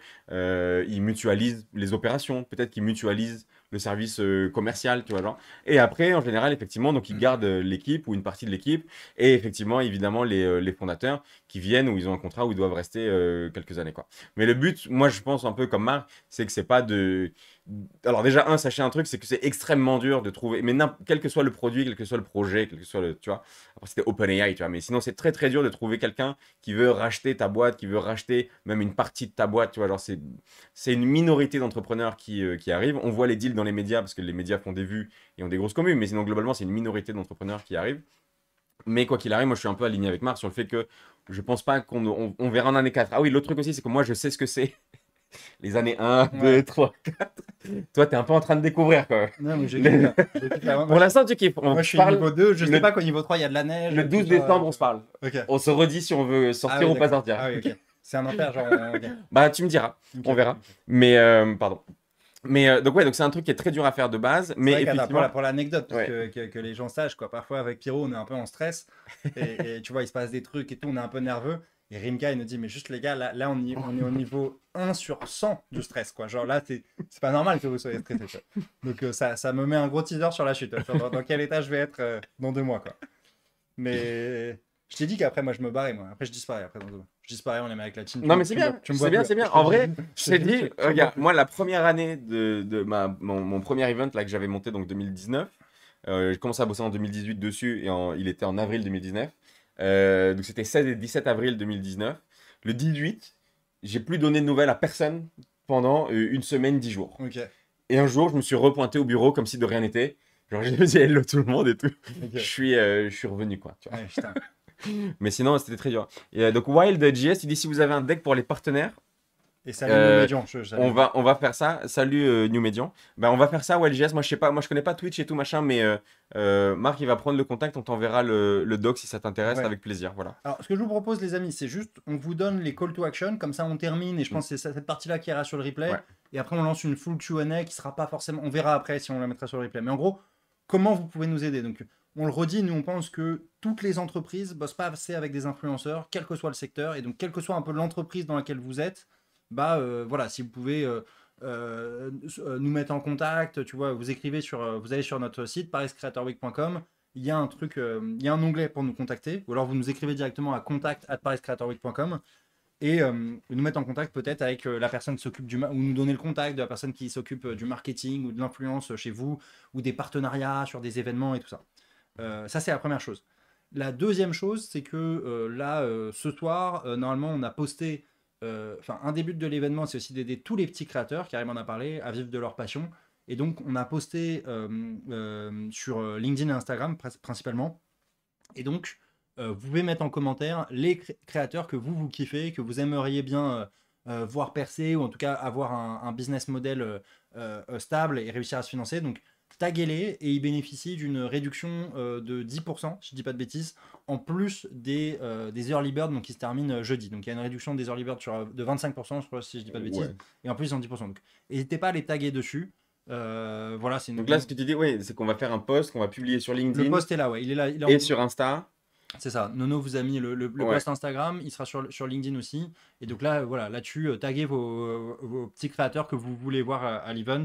il mutualise les opérations, peut-être qu'il mutualise le service commercial, tu vois, genre. Et après, en général, effectivement, donc ils gardent l'équipe ou une partie de l'équipe. Et effectivement, évidemment, les fondateurs qui viennent où ils ont un contrat où ils doivent rester quelques années, quoi. Mais le but, moi, je pense un peu comme Marc, c'est que c'est pas de. Alors, déjà, sachez un truc, c'est que c'est extrêmement dur de trouver. Mais quel que soit le produit, quel que soit le projet, quel que soit le. Tu vois, après, c'était OpenAI, tu vois. Mais sinon, c'est très, très dur de trouver quelqu'un qui veut racheter ta boîte, qui veut racheter même une partie de ta boîte, tu vois. Genre, c'est une minorité d'entrepreneurs qui arrivent. On voit les deals dans les médias parce que les médias font des vues et ont des grosses communes, mais sinon, globalement, c'est une minorité d'entrepreneurs qui arrivent. Mais quoi qu'il arrive, moi je suis un peu aligné avec Marc sur le fait que je pense pas qu'on verra en année 4. Ah oui, l'autre truc aussi, c'est que moi je sais ce que c'est les années 1, 2, Ouais. 3, 4. Toi, t'es un peu en train de découvrir quoi. Non, mais je kiffe Le- là. Je kiffe là. Pour l'instant, tu kiffes. On Moi, je se suis parle niveau 2. Je sais le, pas qu'au niveau 3, il y a de la neige, le tout 12 ça. décembre, on se parle. Ok. On se redit si on veut Ah sortir oui, ou pas d'accord. sortir. Ah oui, ok. C'est un impair, genre. Ok. Bah, tu me diras. Ok, On ok, verra. ok. Mais, pardon. Mais donc, ouais, donc c'est un truc qui est très dur à faire de base. C'est Mais vrai qu'attends, effectivement, pour l'anecdote, parce ouais. que les gens sachent, quoi. Parfois, avec Pierrot, on est un peu en stress. Et tu vois, il se passe des trucs et tout, on est un peu nerveux. Et Rimka, il nous dit, mais juste les gars, là on est au niveau 1/100 du stress, quoi. Genre là, c'est pas normal que vous soyez stressé, quoi. Donc ça me met un gros teaser sur la chute. Dans quel état je vais être dans 2 mois, quoi. Mais je t'ai dit qu'après, moi, je me barrais, moi. Après, je disparais, après, dans 2 mois. Je disparais, on est avec la team. Non, mais c'est bien, Tu me c'est vois bien, plus. c'est bien. Je te En le vrai, dis, je t'ai dit, tu me vois regarde, plus. moi, la première année de mon premier event là, que j'avais monté, donc 2019, j'ai commencé à bosser en 2018 dessus, et il était en avril 2019. Donc c'était 16 et 17 avril 2019. Le 18, j'ai plus donné de nouvelles à personne pendant une semaine, 10 jours. Ok, Et un jour, je me suis repointé au bureau comme si de rien n'était. Genre, j'ai dit hello tout le monde et tout. ok. Je suis revenu, quoi. Tu vois. Ouais, putain. Mais sinon, c'était très dur. Et donc, WildJS, il dit si vous avez un deck pour les partenaires, Et salut, nos euh, médians. on va faire ça. Salut New Median. Ben, on va faire ça, WildJS. Moi, je sais pas, moi, je connais pas Twitch et tout, machin, mais Marc, il va prendre le contact. On t'enverra le doc si ça t'intéresse, Ouais. avec plaisir. Voilà. Alors, ce que je vous propose, les amis, c'est juste, on vous donne les call to action, comme ça on termine, et je Mm. pense que c'est cette partie-là qui ira sur le replay. Ouais. Et après, on lance une full Q&A qui sera pas forcément. On verra après si on la mettra sur le replay. Mais en gros, comment vous pouvez nous aider? Donc, on le redit, nous on pense que toutes les entreprises bossent pas assez avec des influenceurs, quel que soit le secteur, et donc quelle que soit un peu l'entreprise dans laquelle vous êtes, voilà, si vous pouvez nous mettre en contact, tu vois, vous écrivez vous allez sur notre site pariscreatorweek.com, il y a un truc, il y a un onglet pour nous contacter, ou alors vous nous écrivez directement à contact@pariscreatorweek.com et nous mettre en contact peut-être avec la personne qui s'occupe ou nous donner le contact de la personne qui s'occupe du marketing ou de l'influence chez vous, ou des partenariats sur des événements et tout ça. Ça, c'est la première chose. La deuxième chose, c'est que là, ce soir, normalement, on a posté. Enfin, un des buts de l'événement, c'est aussi d'aider tous les petits créateurs, Karim en a parlé, à vivre de leur passion. Et donc, on a posté sur LinkedIn et Instagram principalement. Et donc, vous pouvez mettre en commentaire les créateurs que vous kiffez, que vous aimeriez bien voir percer, ou en tout cas avoir un business model stable et réussir à se financer. Donc, taguez-les et ils bénéficient d'une réduction de 10%, si je dis pas de bêtises, en plus des early birds donc qui se terminent jeudi. Donc il y a une réduction des early birds de 25%, je crois, si je dis pas de bêtises, Ouais. et en plus ils ont 10%. Donc n'hésitez pas à les taguer dessus. Voilà, c'est Donc là, ce que tu dis, ouais, c'est qu'on va faire un post qu'on va publier sur le LinkedIn post est là, ouais, il est là, et sur Insta. c'est ça. Nono vous a mis le Ouais. post Instagram, il sera sur LinkedIn aussi. Et donc là, voilà, là-dessus, taguez vos petits créateurs que vous voulez voir à l'event.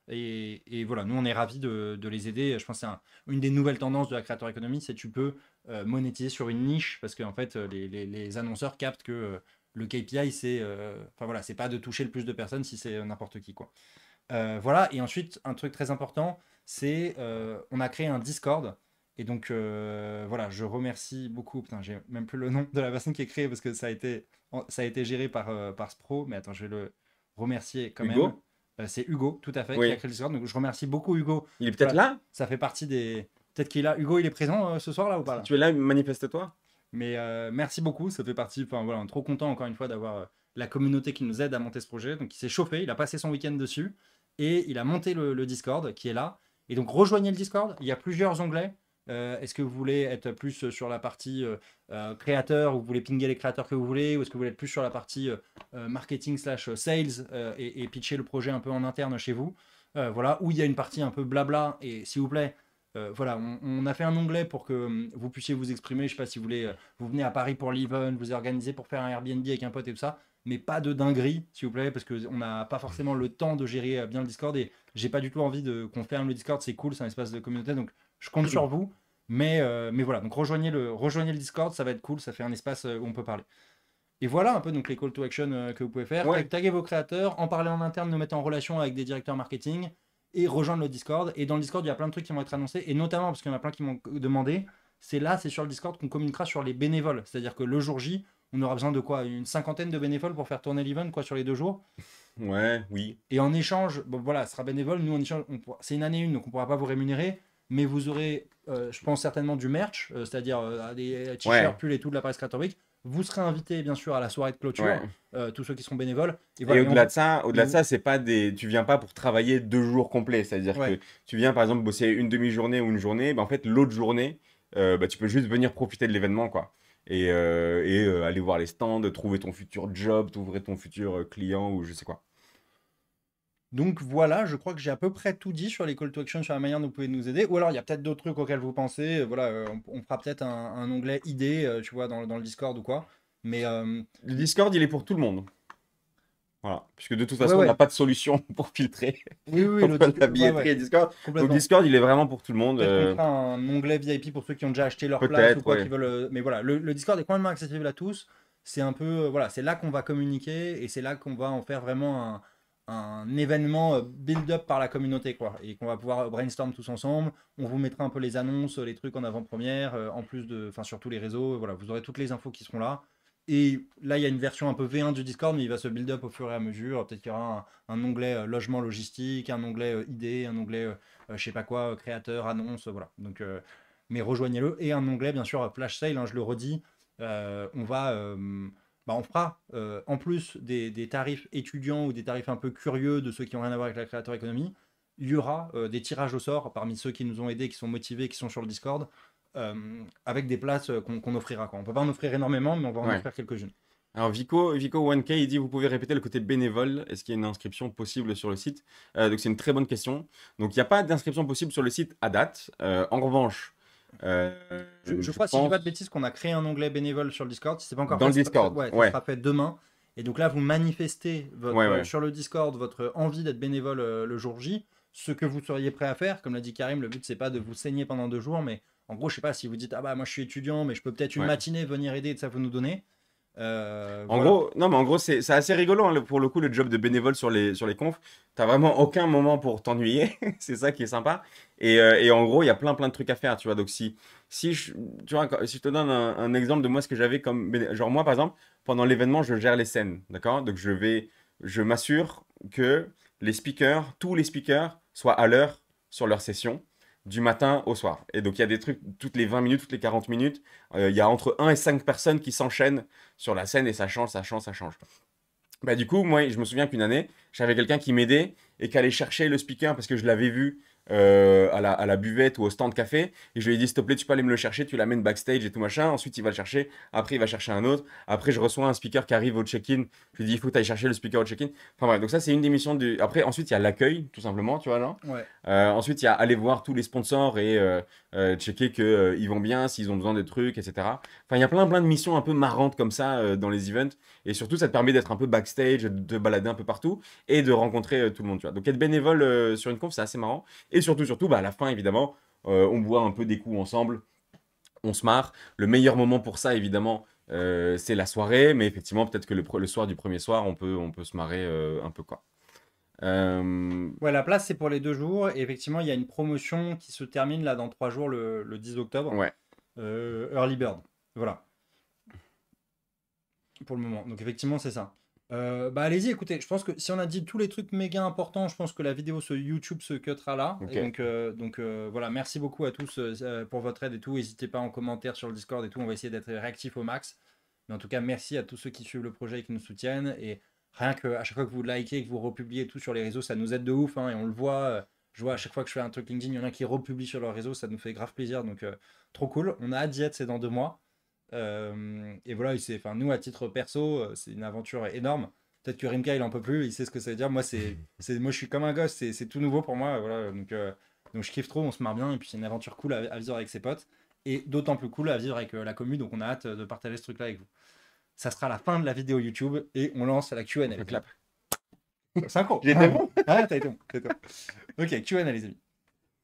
Et voilà, nous on est ravis de les aider. Je pense que c'est une des nouvelles tendances de la creator economy, c'est que tu peux monétiser sur une niche parce qu'en fait, les annonceurs captent que le KPI, enfin voilà, c'est pas de toucher le plus de personnes si c'est n'importe qui, quoi. Voilà, et ensuite, un truc très important, c'est on a créé un Discord. Et donc, voilà, je remercie beaucoup. Putain, j'ai même plus le nom de la personne qui est créée parce que ça a été géré par Spro. Mais attends, je vais le remercier quand même. Hugo? C'est Hugo, tout à fait, qui a Oui. créé le Discord. Donc, je remercie beaucoup Hugo. Il est peut-être Voilà, là? ça fait partie des. Peut-être qu'il est là. Hugo, il est présent ce soir là ou pas Si là? tu es là, manifeste-toi. Mais merci beaucoup, ça fait partie. Enfin voilà, on est trop content encore une fois d'avoir la communauté qui nous aide à monter ce projet. Donc il s'est chauffé, il a passé son week-end dessus et il a monté le Discord qui est là. Et donc rejoignez le Discord, il y a plusieurs onglets. Est-ce que vous voulez être plus sur la partie créateur, ou vous voulez pinguer les créateurs que vous voulez, ou est-ce que vous voulez être plus sur la partie marketing slash sales et pitcher le projet un peu en interne chez vous. Voilà, où il y a une partie un peu blabla. Et s'il vous plaît, voilà, on a fait un onglet pour que vous puissiez vous exprimer. Je sais pas si vous voulez, vous venez à Paris pour l'event, vous organisez pour faire un Airbnb avec un pote et tout ça, mais pas de dinguerie, s'il vous plaît, parce qu'on n'a pas forcément le temps de gérer bien le Discord et j'ai pas du tout envie qu'on ferme le Discord. C'est cool, c'est un espace de communauté, donc je compte sur vous. Mais voilà, donc rejoignez le Discord, ça va être cool, ça fait un espace où on peut parler. Et voilà un peu donc les call to action que vous pouvez faire. Ouais. Taguer vos créateurs, en parler en interne, nous mettre en relation avec des directeurs marketing et rejoindre le Discord. Et dans le Discord, il y a plein de trucs qui vont être annoncés, et notamment parce qu'il y en a plein qui m'ont demandé, c'est sur le Discord qu'on communiquera sur les bénévoles. C'est-à-dire que le jour J, on aura besoin de quoi? Une cinquantaine de bénévoles pour faire tourner l'event quoi, sur les 2 jours. Ouais, oui. Et en échange, bon, voilà, ce sera bénévole. Nous, en échange, c'est une année une, donc on ne pourra pas vous rémunérer. Mais vous aurez, je pense, certainement du merch, c'est-à-dire des Ouais. t-shirts, pulls et tout de la Paris Creator Week. Vous serez invité, bien sûr, à la soirée de clôture, Ouais. tous ceux qui seront bénévoles. Et Et voilà, au-delà de ça, c'est pas des, tu viens pas pour travailler 2 jours complets. C'est-à-dire ouais. que tu viens par exemple bosser une demi-journée ou une journée, bah, en fait l'autre journée, tu peux juste venir profiter de l'événement quoi. Et aller voir les stands, trouver ton futur job, trouver ton futur client ou je sais quoi. Donc voilà, je crois que j'ai à peu près tout dit sur les call to action, sur la manière dont vous pouvez nous aider. Ou alors il y a peut-être d'autres trucs auxquels vous pensez. Voilà, on fera peut-être un onglet idées, tu vois, dans le Discord ou quoi. Mais Le Discord, il est pour tout le monde. Voilà. Puisque de toute ouais, façon, on n'a ouais. pas de solution pour filtrer Oui, oui, entre la ouais, billetterie ouais, et Discord. Donc complètement. Discord, il est vraiment pour tout le monde. Peut-être qu'on fera un onglet VIP pour ceux qui ont déjà acheté leur place ou Peut-être, quoi, qui ouais. veulent. Mais voilà, le Discord est complètement accessible à tous. C'est un peu, voilà, c'est là qu'on va communiquer et c'est là qu'on va en faire vraiment un événement build-up par la communauté, quoi. Et qu'on va pouvoir brainstorm tous ensemble. On vous mettra un peu les annonces, les trucs en avant-première, en plus enfin, sur tous les réseaux. Voilà, vous aurez toutes les infos qui seront là. Et là, il y a une version un peu V1 du Discord, mais il va se build up au fur et à mesure. Peut-être qu'il y aura un onglet logement logistique, un onglet idées, un onglet je sais pas quoi, créateur, annonce, voilà. Donc, mais rejoignez-le. Et un onglet, bien sûr, flash sale, hein, je le redis. On fera, en plus des tarifs étudiants ou des tarifs un peu curieux de ceux qui n'ont rien à voir avec la créateur économie, il y aura des tirages au sort parmi ceux qui nous ont aidés, qui sont motivés, qui sont sur le Discord, avec des places qu'on offrira, quoi. On peut pas en offrir énormément, mais on va en Ouais. offrir quelques-unes. Alors Vico 1K, il dit, vous pouvez répéter le côté bénévole. Est-ce qu'il y a une inscription possible sur le site? Donc c'est une très bonne question. Donc il n'y a pas d'inscription possible sur le site à date. En revanche, Je crois, si je dis pas de bêtises, qu'on a créé un onglet bénévole sur le Discord. Si c'est pas encore Dans fait, le Discord, ça ouais. sera fait demain. Et donc là, vous manifestez sur le Discord votre envie d'être bénévole le jour J, ce que vous seriez prêt à faire. Comme l'a dit Karim, le but c'est pas de vous saigner pendant 2 jours, mais en gros, je sais pas si vous dites ah bah moi je suis étudiant, mais je peux peut-être une matinée venir aider, et ça vous nous donner. Gros, non, mais en gros, c'est assez rigolo hein, pour le coup, le job de bénévole sur les confs. T'as vraiment aucun moment pour t'ennuyer. C'est ça qui est sympa. Et en gros, il y a plein de trucs à faire, tu vois. Donc, tu vois, si je te donne un exemple de moi, ce que j'avais comme. Genre, moi, par exemple, pendant l'événement, je gère les scènes, d'accord? Donc, je m'assure que tous les speakers soient à l'heure sur leur session du matin au soir. Et donc, il y a des trucs toutes les 20 minutes, toutes les 40 minutes. Il y a entre 1 et 5 personnes qui s'enchaînent sur la scène et ça change, ça change, ça change. Bah, du coup, moi, je me souviens qu'une année, j'avais quelqu'un qui m'aidait et qui allait chercher le speaker parce que je l'avais vu à la buvette ou au stand café. Et je lui ai dit, s'il te plaît, tu peux aller me le chercher, tu l'amènes backstage et tout machin. Ensuite, il va le chercher. Après, il va chercher un autre. Après, je reçois un speaker qui arrive au check-in. Je lui dis, il faut que tu ailles chercher le speaker au check-in. Enfin bref, donc ça, c'est une des missions du. Après, ensuite, il y a l'accueil, tout simplement, tu vois, là. Ouais. Ensuite, il y a aller voir tous les sponsors et checker qu'ils vont bien, s'ils ont besoin de trucs, etc. Enfin, il y a plein de missions un peu marrantes comme ça dans les events. Et surtout, ça te permet d'être un peu backstage, de te balader un peu partout et de rencontrer tout le monde, tu vois. Donc, être bénévole sur une conf, c'est assez marrant. Et surtout, bah, à la fin, évidemment, on boit un peu des coups ensemble, on se marre. Le meilleur moment pour ça, évidemment, c'est la soirée. Mais effectivement, peut-être que le soir du premier soir, on peut se marrer un peu, quoi. Ouais, la place c'est pour les 2 jours. Et effectivement, il y a une promotion qui se termine là dans 3 jours, le 10 octobre. Ouais. Early Bird. Voilà. Pour le moment. Donc effectivement, c'est ça. Bah allez-y, écoutez, je pense que si on a dit tous les trucs méga importants, je pense que la vidéo sur YouTube se cuttera là. Ok. Et donc voilà, merci beaucoup à tous pour votre aide et tout. N'hésitez pas en commentaire sur le Discord et tout, on va essayer d'être réactif au max. Mais en tout cas, merci à tous ceux qui suivent le projet et qui nous soutiennent. Et rien que à chaque fois que vous likez, que vous republiez tout sur les réseaux, ça nous aide de ouf, hein, et on le voit. Je vois à chaque fois que je fais un truc LinkedIn, il y en a qui republient sur leur réseau, ça nous fait grave plaisir. Donc trop cool. On a hâte d'y être, c'est dans 2 mois. Et voilà, enfin, nous à titre perso, c'est une aventure énorme. Peut-être que Rimka il en peut plus, il sait ce que ça veut dire. Moi, moi je suis comme un gosse, c'est tout nouveau pour moi. Voilà, donc je kiffe trop, on se marre bien, et puis c'est une aventure cool à vivre avec ses potes, et d'autant plus cool à vivre avec la commu. Donc on a hâte de partager ce truc-là avec vous. Ça sera la fin de la vidéo YouTube et on lance la Q&A. Le clap. Synchro. J'étais bon. Ah, t'as été bon. Ok, Q&A les amis.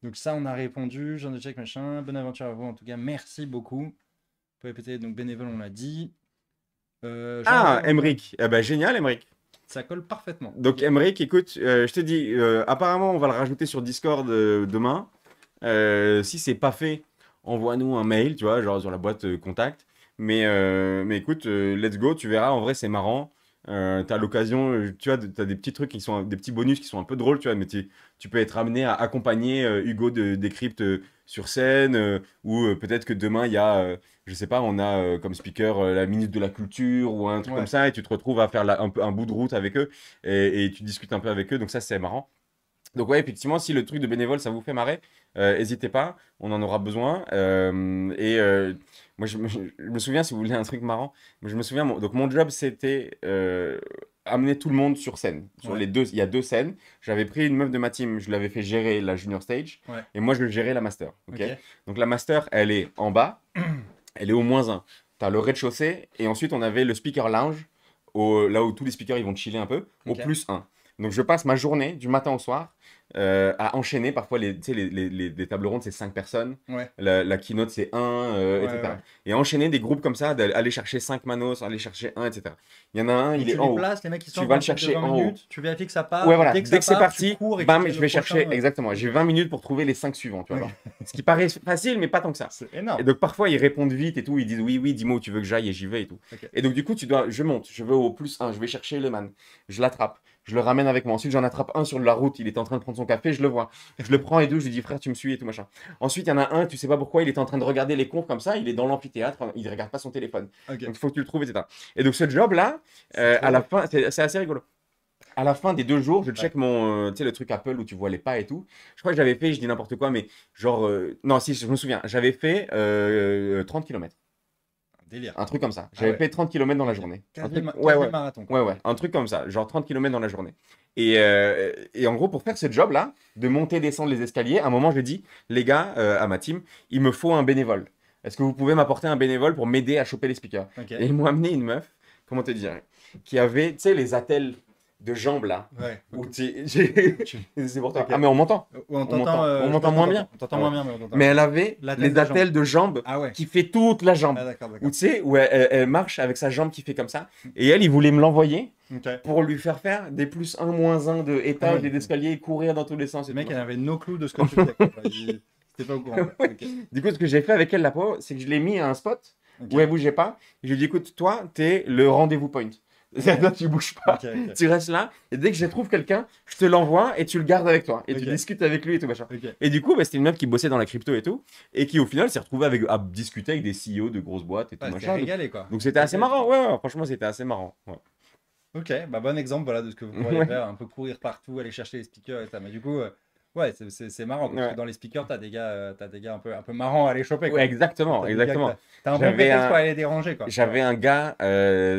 Donc ça, on a répondu. Jean de check machin. Bonne aventure à vous en tout cas. Merci beaucoup. Vous pouvez répéter, donc bénévole, on l'a dit. Emric. Eh ben, génial, Emric. Ça colle parfaitement. Donc, Emric, écoute, je te dis, apparemment, on va le rajouter sur Discord demain. Si c'est pas fait, envoie-nous un mail, tu vois, genre sur la boîte contact. Mais écoute, let's go, tu verras, en vrai, c'est marrant. T'as l'occasion, tu vois, t'as des petits trucs qui sont des petits bonus qui sont un peu drôles, tu vois, mais tu peux être amené à accompagner Hugo de Décrypte sur scène, ou peut-être que demain il y a, je sais pas, on a comme speaker la minute de la culture ou un truc comme ça, et tu te retrouves à faire un bout de route avec eux et tu discutes un peu avec eux, donc ça c'est marrant. Donc ouais, effectivement, si le truc de bénévole, ça vous fait marrer, n'hésitez pas, on en aura besoin. Moi, je me souviens, si vous voulez un truc marrant, je me souviens, donc mon job, c'était amener tout le monde sur scène. Sur les deux, il y a 2 scènes. J'avais pris une meuf de ma team, je l'avais fait gérer la junior stage, et moi, je gérais la master. Okay. Donc la master, elle est en bas, elle est au -1. Tu as le rez-de-chaussée, et ensuite, on avait le speaker lounge, là où tous les speakers ils vont chiller un peu, au +1. Donc je passe ma journée du matin au soir à enchaîner. Parfois les tables rondes c'est 5 personnes, la keynote c'est 1, etc. Et enchaîner des groupes comme ça, aller chercher 5 manos, aller chercher 1, etc. Il y en a un, il est en haut. Les mecs qui sont tu vas le chercher en haut. Tu vérifies que ça part. Ouais, voilà. Dès que c'est parti, bam, je vais chercher. Ouais. Exactement. J'ai 20 minutes pour trouver les 5 suivants. Tu vois, ce qui paraît facile, mais pas tant que ça. C'est énorme. Et donc parfois ils répondent vite et tout. Ils disent oui, dis-moi où tu veux que j'aille et j'y vais et tout. Et donc du coup, je monte, je vais au +1, je vais chercher le man, je l'attrape. Je le ramène avec moi. Ensuite, j'en attrape un sur la route. Il est en train de prendre son café. Je le vois. Je le prends et tout. Je lui dis, frère, tu me suis et tout machin. Ensuite, il y en a un, tu sais pas pourquoi, il est en train de regarder les confs comme ça. Il est dans l'amphithéâtre. Il regarde pas son téléphone. Donc, il faut que tu le trouves, etc. Et donc, ce job-là, à la fin, c'est assez rigolo. À la fin des 2 jours, je check mon, tu sais, le truc Apple où tu vois les pas et tout. Je crois que j'avais fait, je dis n'importe quoi, mais genre, non, si, je me souviens, j'avais fait 30 km. Délire. Un truc comme ça. J'avais fait 30 km dans la journée. Marathon. Ouais, un truc comme ça. Genre 30 km dans la journée. Et en gros, pour faire ce job-là, de monter, descendre les escaliers, à un moment, je dis, les gars, à ma team, il me faut un bénévole. Est-ce que vous pouvez m'apporter un bénévole pour m'aider à choper les speakers? Ok. Et ils m'ont amené une meuf, comment te dire, qui avait, tu sais, les attelles de jambes là. Ouais. Où Ok. c'est pour toi. Ok. Ah, mais on m'entend. On On t'entend. m'entend moins bien. On t'entend Ah moins ouais. bien, mais on t'entend. Mais elle avait L'attelle les de attelles de jambes Ah ouais. qui fait toute la jambe. Ah d'accord, Ou d'accord. tu sais, où elle marche avec sa jambe qui fait comme ça. Et elle, il voulait me l'envoyer Ok. pour lui faire des plus 1, moins 1 de étages Ouais. et d'escaliers, courir dans tous les sens. Et Le mec, tout, elle machin. avait no clue de ce que tu faisais, quoi. Enfin, c'était pas au courant. Ouais. Ok. Du coup, ce que j'ai fait avec elle, la pauvre, c'est que je l'ai mis à un spot Ok. où elle bougeait pas. Et je lui ai dit, écoute, toi, t'es le rendez-vous point. C'est-à-dire, toi, tu bouges pas. Ok, ok. Tu restes là, et dès que je trouve quelqu'un, je te l'envoie et tu le gardes avec toi. Et tu Ok. discutes avec lui et tout machin. Ok. Et du coup, bah, c'était une meuf qui bossait dans la crypto et tout, et qui au final s'est retrouvée à discuter avec des CEO de grosses boîtes et tout Ouais, c'était machin. régalé, quoi. Donc c'était assez marrant, ouais, franchement, c'était assez marrant. Ouais. Ok, bah bon exemple voilà, de ce que vous pourriez Ouais. faire, un peu courir partout, aller chercher les speakers et ça. Mais du coup, ouais, c'est marrant parce Ouais. que dans les speakers, t'as des gars un peu marrants à aller choper, quoi. Ouais, exactement, T'as des gars que exactement. t'as un bon J'avais prétexte pour un, aller les déranger, quoi. j'avais un gars,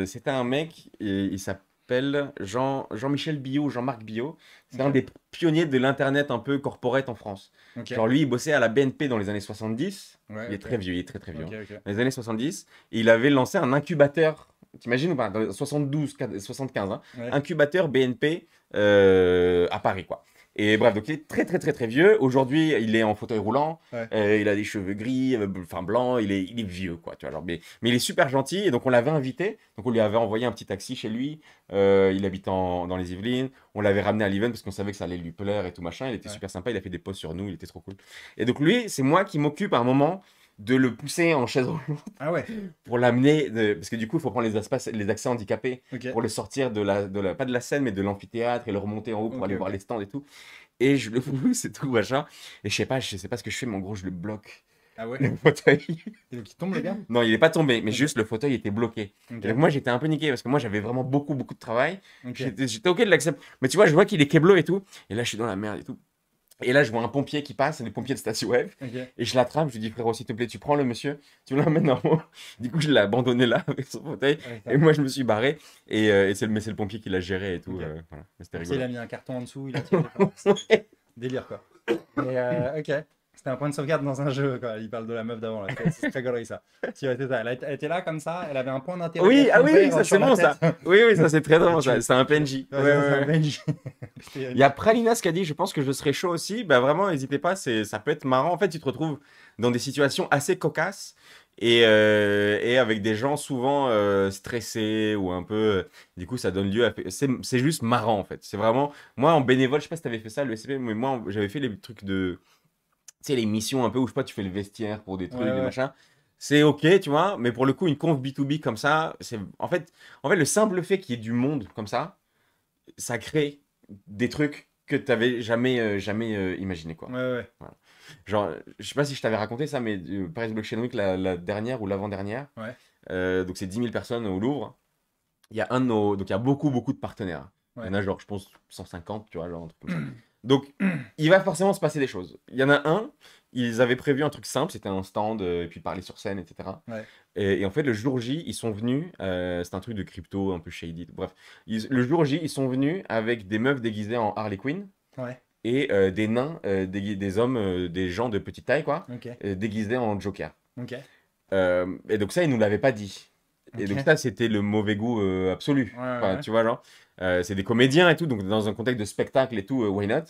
c'était un mec, et il s'appelle Jean-Michel Billot, Jean-Marc Billot. C'est un Ok. des pionniers de l'internet un peu corporate en France. Ok. Genre lui, il bossait à la BNP dans les années 70. Ouais, Il est ok. très vieux, il est très très vieux. Ok, Hein. ok. Dans les années 70, et il avait lancé un incubateur, t'imagines ou pas, dans les 72, 75, hein, Ouais. incubateur BNP à Paris, quoi. Et bref, donc il est très très très très vieux. Aujourd'hui, il est en fauteuil roulant, Ouais. il a des cheveux gris, enfin blancs, il est vieux, quoi, tu vois, genre, mais il est super gentil, et donc on l'avait invité, donc on lui avait envoyé un petit taxi chez lui, il habite dans les Yvelines, on l'avait ramené à l'event parce qu'on savait que ça allait lui plaire et tout machin, il était Ouais. super sympa, il a fait des posts sur nous, il était trop cool. Et donc lui, c'est moi qui m'occupe à un moment de le pousser en chaise roulante Ah ouais. pour l'amener, parce que du coup, il faut prendre les accès handicapés Ok. pour le sortir pas de la scène, mais de l'amphithéâtre et le remonter en haut pour Ok, aller voir ok. les stands et tout. Et je le pousse et tout, machin. Et je sais pas ce que je fais, mais en gros, je le bloque. Ah ouais. Le fauteuil. Et donc il tombe le gars. Non, il est pas tombé, mais Ok. juste le fauteuil était bloqué. Ok. Et donc moi, j'étais un peu niqué parce que moi, j'avais vraiment beaucoup, beaucoup de travail. Ok. J'étais ok de l'accepter. Mais tu vois, je vois qu'il est keblo et tout. Et là, je suis dans la merde et tout. Et là, je vois un pompier qui passe, les pompiers de Station Web. Ok. Et je l'attrape, je lui dis, frérot, s'il te plaît, tu prends le monsieur, tu l'emmènes en haut. Du coup, je l'ai abandonné là avec son fauteuil. Ouais, Et moi, je me suis barré. Et c'est le pompier qui l'a géré et tout. Ok. Voilà. Mais c'était Tu sais, il rigolo. a mis un carton en dessous, il a tiré. Délire, quoi. Mais ok. C'était un point de sauvegarde dans un jeu, quoi. Il parle de la meuf d'avant, là. C'est très gaulerie, ça. Si, ouais, c'est ça. Elle était là, comme ça, elle avait un point d'interrogation. Oui, ah oui, vert ça sur c'est la bon ça. tête. Oui, oui, ça c'est très drôle. Tu- C'est un PNJ. Ouais, Ouais, c'est ouais, un ouais. PNJ. Il y a Pralinas qui a dit, je pense que je serais chaud aussi. Bah vraiment, n'hésitez pas, ça peut être marrant. En fait, tu te retrouves dans des situations assez cocasses et avec des gens souvent stressés ou un peu. Du coup, ça donne lieu à. C'est juste marrant en fait. C'est vraiment. Moi, en bénévole, je sais pas si t'avais fait ça, le SCP, mais moi, j'avais fait les trucs de. Tu sais, les missions un peu où je sais pas, tu fais le vestiaire pour des trucs, Ouais, des ouais. machins. C'est ok, tu vois, mais pour le coup, une conf B2B comme ça, c'est en fait, le simple fait qu'il y ait du monde comme ça crée des trucs que tu n'avais jamais imaginé, quoi. Ouais, ouais. Voilà. Genre, je sais pas si je t'avais raconté ça, mais Paris Blockchain Week, la dernière ou l'avant-dernière, Ouais. donc c'est 10 000 personnes au Louvre. Il y a un de nos, donc il y a beaucoup, beaucoup de partenaires. Il y en a genre, je pense, 150, tu vois, genre un truc comme ça. Donc, il va forcément se passer des choses. Il y en a un, ils avaient prévu un truc simple, c'était un stand, et puis parler sur scène, etc. Ouais. Et en fait, le jour J, ils sont venus, c'est un truc de crypto, un peu shady, bref. Le jour J, ils sont venus avec des meufs déguisées en Harley Quinn Ouais. et des nains, des hommes, des gens de petite taille, quoi, Ok. déguisés en Joker. Ok. Et donc ça, ils nous l'avaient pas dit. Et Ok. donc ça, c'était le mauvais goût absolu. Ouais, Enfin, ouais. tu vois, genre, c'est des comédiens et tout, donc dans un contexte de spectacle et tout, why not?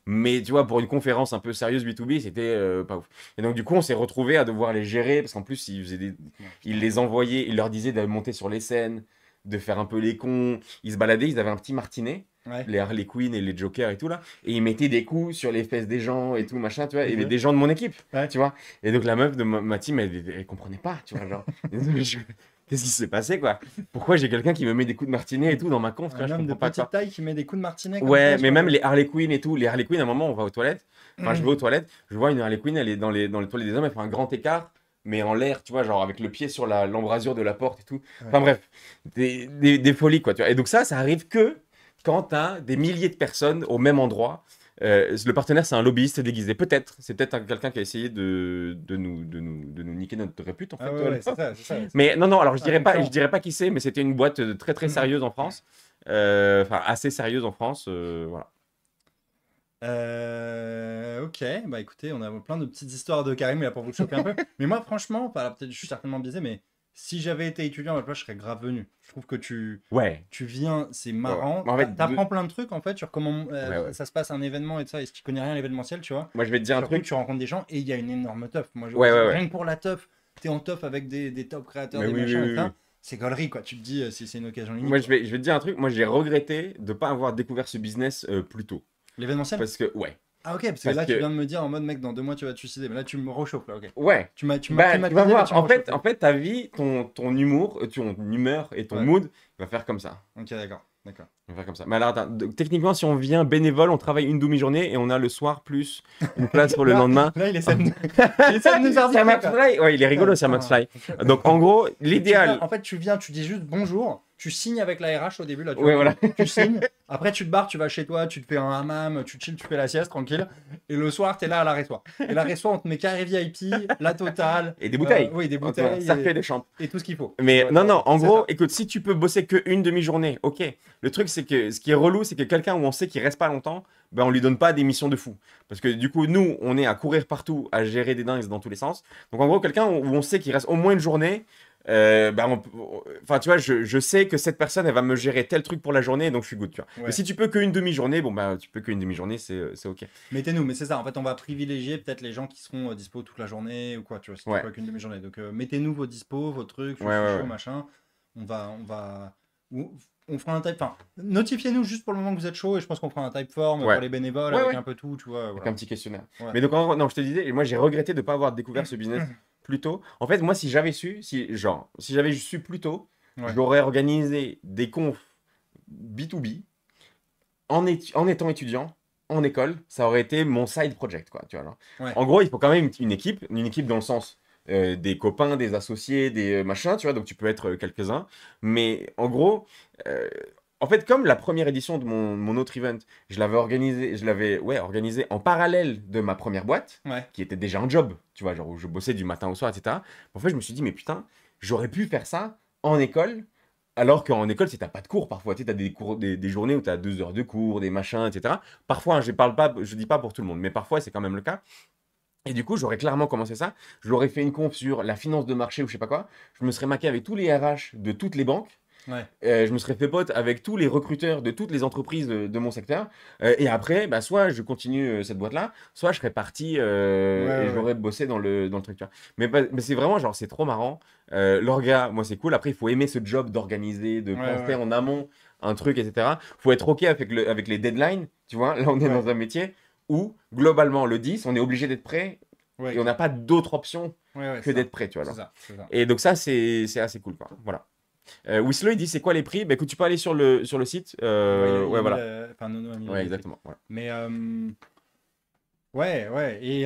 Mais tu vois, pour une conférence un peu sérieuse B2B, c'était pas ouf. Et donc du coup, on s'est retrouvés à devoir les gérer, parce qu'en plus, ils les envoyaient, ils leur disaient de monter sur les scènes, de faire un peu les cons. Ils se baladaient, ils avaient un petit martinet, Ouais. les Harley Quinn et les Jokers et tout là, et ils mettaient des coups sur les fesses des gens et tout, machin, tu vois, et Ouais. des gens de mon équipe, Ouais. tu vois. Et donc la meuf de ma team, elle comprenait pas, tu vois, genre. Qu'est-ce qui s'est passé, quoi? Pourquoi j'ai quelqu'un qui me met des coups de martinet et tout dans ma conf, tu vois, Un je homme de comprends pas, quoi. petite taille qui met des coups de martinet comme Ouais, ça, je mais crois même que- les Harley Quinn et tout. Les Harley Quinn, à un moment, on va aux toilettes. Enfin, je vais aux toilettes, je vois une Harley Quinn, elle est dans les toilettes des hommes, elle fait un grand écart, mais en l'air, tu vois, genre avec le pied sur l'embrasure de la porte et tout. Enfin bref, des folies, quoi, tu vois. Et donc ça arrive que quand t'as des milliers de personnes au même endroit. Le partenaire, c'est un lobbyiste déguisé. Peut-être. C'est peut-être quelqu'un qui a essayé de nous niquer notre répute, en fait. Ah ouais, ouais, c'est ça, c'est ça. Mais non, alors je Ah, dirais pas, concurrent. je dirais pas qui c'est, mais c'était une boîte très très sérieuse en France. enfin assez sérieuses en France, voilà. Ok, bah écoutez, on a plein de petites histoires de Karim là pour vous choquer un peu. Mais moi, franchement, enfin, alors, peut-être je suis certainement biaisé, mais si j'avais été étudiant à votre place, je serais grave venu. Je trouve que Ouais, tu viens, c'est ouais, ouais. marrant. Mais en fait, T'apprends plein de trucs en fait sur comment ouais, ouais. ça se passe un événement et tout ça. Et si tu connais rien à l'événementiel, tu vois. Moi, je vais te dire un Surtout que truc. tu rencontres des gens et il y a une énorme teuf. Moi, Ouais, ouais, ouais. rien que pour la teuf, t'es en teuf avec des top créateurs, Mais des oui, oui, machins et oui, ça. oui. C'est gaulerie quoi. Tu te dis si c'est une occasion unique. Moi, Quoi. je vais te dire un truc. Moi, j'ai regretté de ne pas avoir découvert ce business plus tôt. L'événementiel? Parce que, ouais. Ah ok, parce que Parce là tu que, viens de me dire en mode mec, dans 2 mois tu vas te suicider. Mais là tu me réchauffes là, ok. ouais. Tu m'as Bah, tu vas climatisé, là voir. tu me réchauffes. En fait, ta vie, ton humour, ton humeur et ton Ouais, mood va faire comme ça. ok, d'accord. D'accord. On va faire comme ça. Mais alors, attends, techniquement, si on vient bénévole, on travaille une demi-journée et on a le soir plus une place pour le Là, lendemain. là il essaie de, il essaie de nous Sir arbitrer, quoi. McFly, ouais, il est rigolo, Sir Putain. McFly. Donc, en gros, l'idéal. En fait, tu viens, tu dis juste bonjour, tu signes avec la RH au début, là, tu Ouais, vois, voilà. tu signes, après tu te barres, tu vas chez toi, tu te fais un hammam, tu chill, tu fais la sieste, tranquille, et le soir, t'es là à l'arrêt-soir. Et l'arrêt-soir, on te met carré VIP, la totale. Et des bouteilles. Oui, des On te met un bouteilles cercueil des champs. et tout ce qu'il faut. Mais Ouais, non, non, en c'est gros, ça. écoute, si tu peux bosser qu'une demi-journée, ok. Le truc, c'est que ce qui est relou, c'est que quelqu'un où on sait qu'il reste pas longtemps, ben on lui donne pas des missions de fou. Parce que du coup, nous, on est à courir partout, à gérer des dingues dans tous les sens. Donc en gros, quelqu'un où on sait qu'il reste au moins une journée, enfin tu vois, je sais que cette personne, elle va me gérer tel truc pour la journée, donc je suis good, tu vois. Mais Ouais. si tu peux qu'une demi-journée, bon bah tu peux qu'une demi-journée, c'est ok. Mettez-nous, mais c'est ça, en fait, on va privilégier peut-être les gens qui seront dispo toute la journée ou quoi, tu vois, si tu Ouais, peux qu'une demi-journée. Donc, mettez-nous vos dispos, vos trucs, je ouais, suis ouais, chaud, ouais. machin. Ou- on fera un type, enfin, notifiez-nous juste pour le moment que vous êtes chaud et je pense qu'on fera un type form Ouais, pour les bénévoles ouais, avec ouais. un peu tout, tu vois, Avec un voilà. petit questionnaire. Ouais. Mais donc, en gros, non, je te disais, moi j'ai regretté de ne pas avoir découvert ce business plus tôt. En fait, moi, si j'avais su, si j'avais su plus tôt, Ouais. j'aurais organisé des confs B2B en étant étudiant, en école. Ça aurait été mon side project, quoi. Tu vois, genre. Ouais. En gros, il faut quand même une équipe dans le sens des copains, des associés, des machins, tu vois, donc tu peux être quelques-uns. Mais en gros, euh, en fait, comme la première édition de mon autre event, je l'avais ouais, organisé en parallèle de ma première boîte, Ouais. qui était déjà un job, tu vois, genre où je bossais du matin au soir, etc. En fait, je me suis dit, mais putain, j'aurais pu faire ça en école, alors qu'en école, si t'as pas de cours, parfois, tu sais, t'as des cours, des journées où t'as 2 heures de cours, des machins, etc. Parfois, hein, je dis pas pour tout le monde, mais parfois, c'est quand même le cas. Et du coup, j'aurais clairement commencé ça. Je l'aurais fait une conf sur la finance de marché ou je sais pas quoi. Je me serais maqué avec tous les RH de toutes les banques. Ouais. Je me serais fait pote avec tous les recruteurs de toutes les entreprises de mon secteur. Et après, bah, soit je continue cette boîte-là, soit je serais parti Ouais, et ouais, ouais. j'aurais bossé dans le truc. Tu vois. Mais c'est vraiment genre, c'est trop marrant. L'orga, moi, c'est cool. Après, il faut aimer ce job d'organiser, de Ouais, penser ouais. en amont un truc, etc. Faut être OK avec les deadlines. Tu vois, là, on est Ouais. dans un métier où, globalement, le 10, on est obligé d'être prêt Ouais, et on n'a pas d'autre option ouais, ouais, que c'est ça. d'être prêt. Tu vois, C'est genre. ça. C'est ça. Et donc, ça, c'est assez cool. Quoi. Voilà. Whistler, il dit c'est quoi les prix? Bah écoute, tu peux aller sur le site. Ouais, il Ouais, a mis voilà. enfin, Nono a mis Ouais, les prix. exactement. Voilà. Mais, ouais, ouais. Et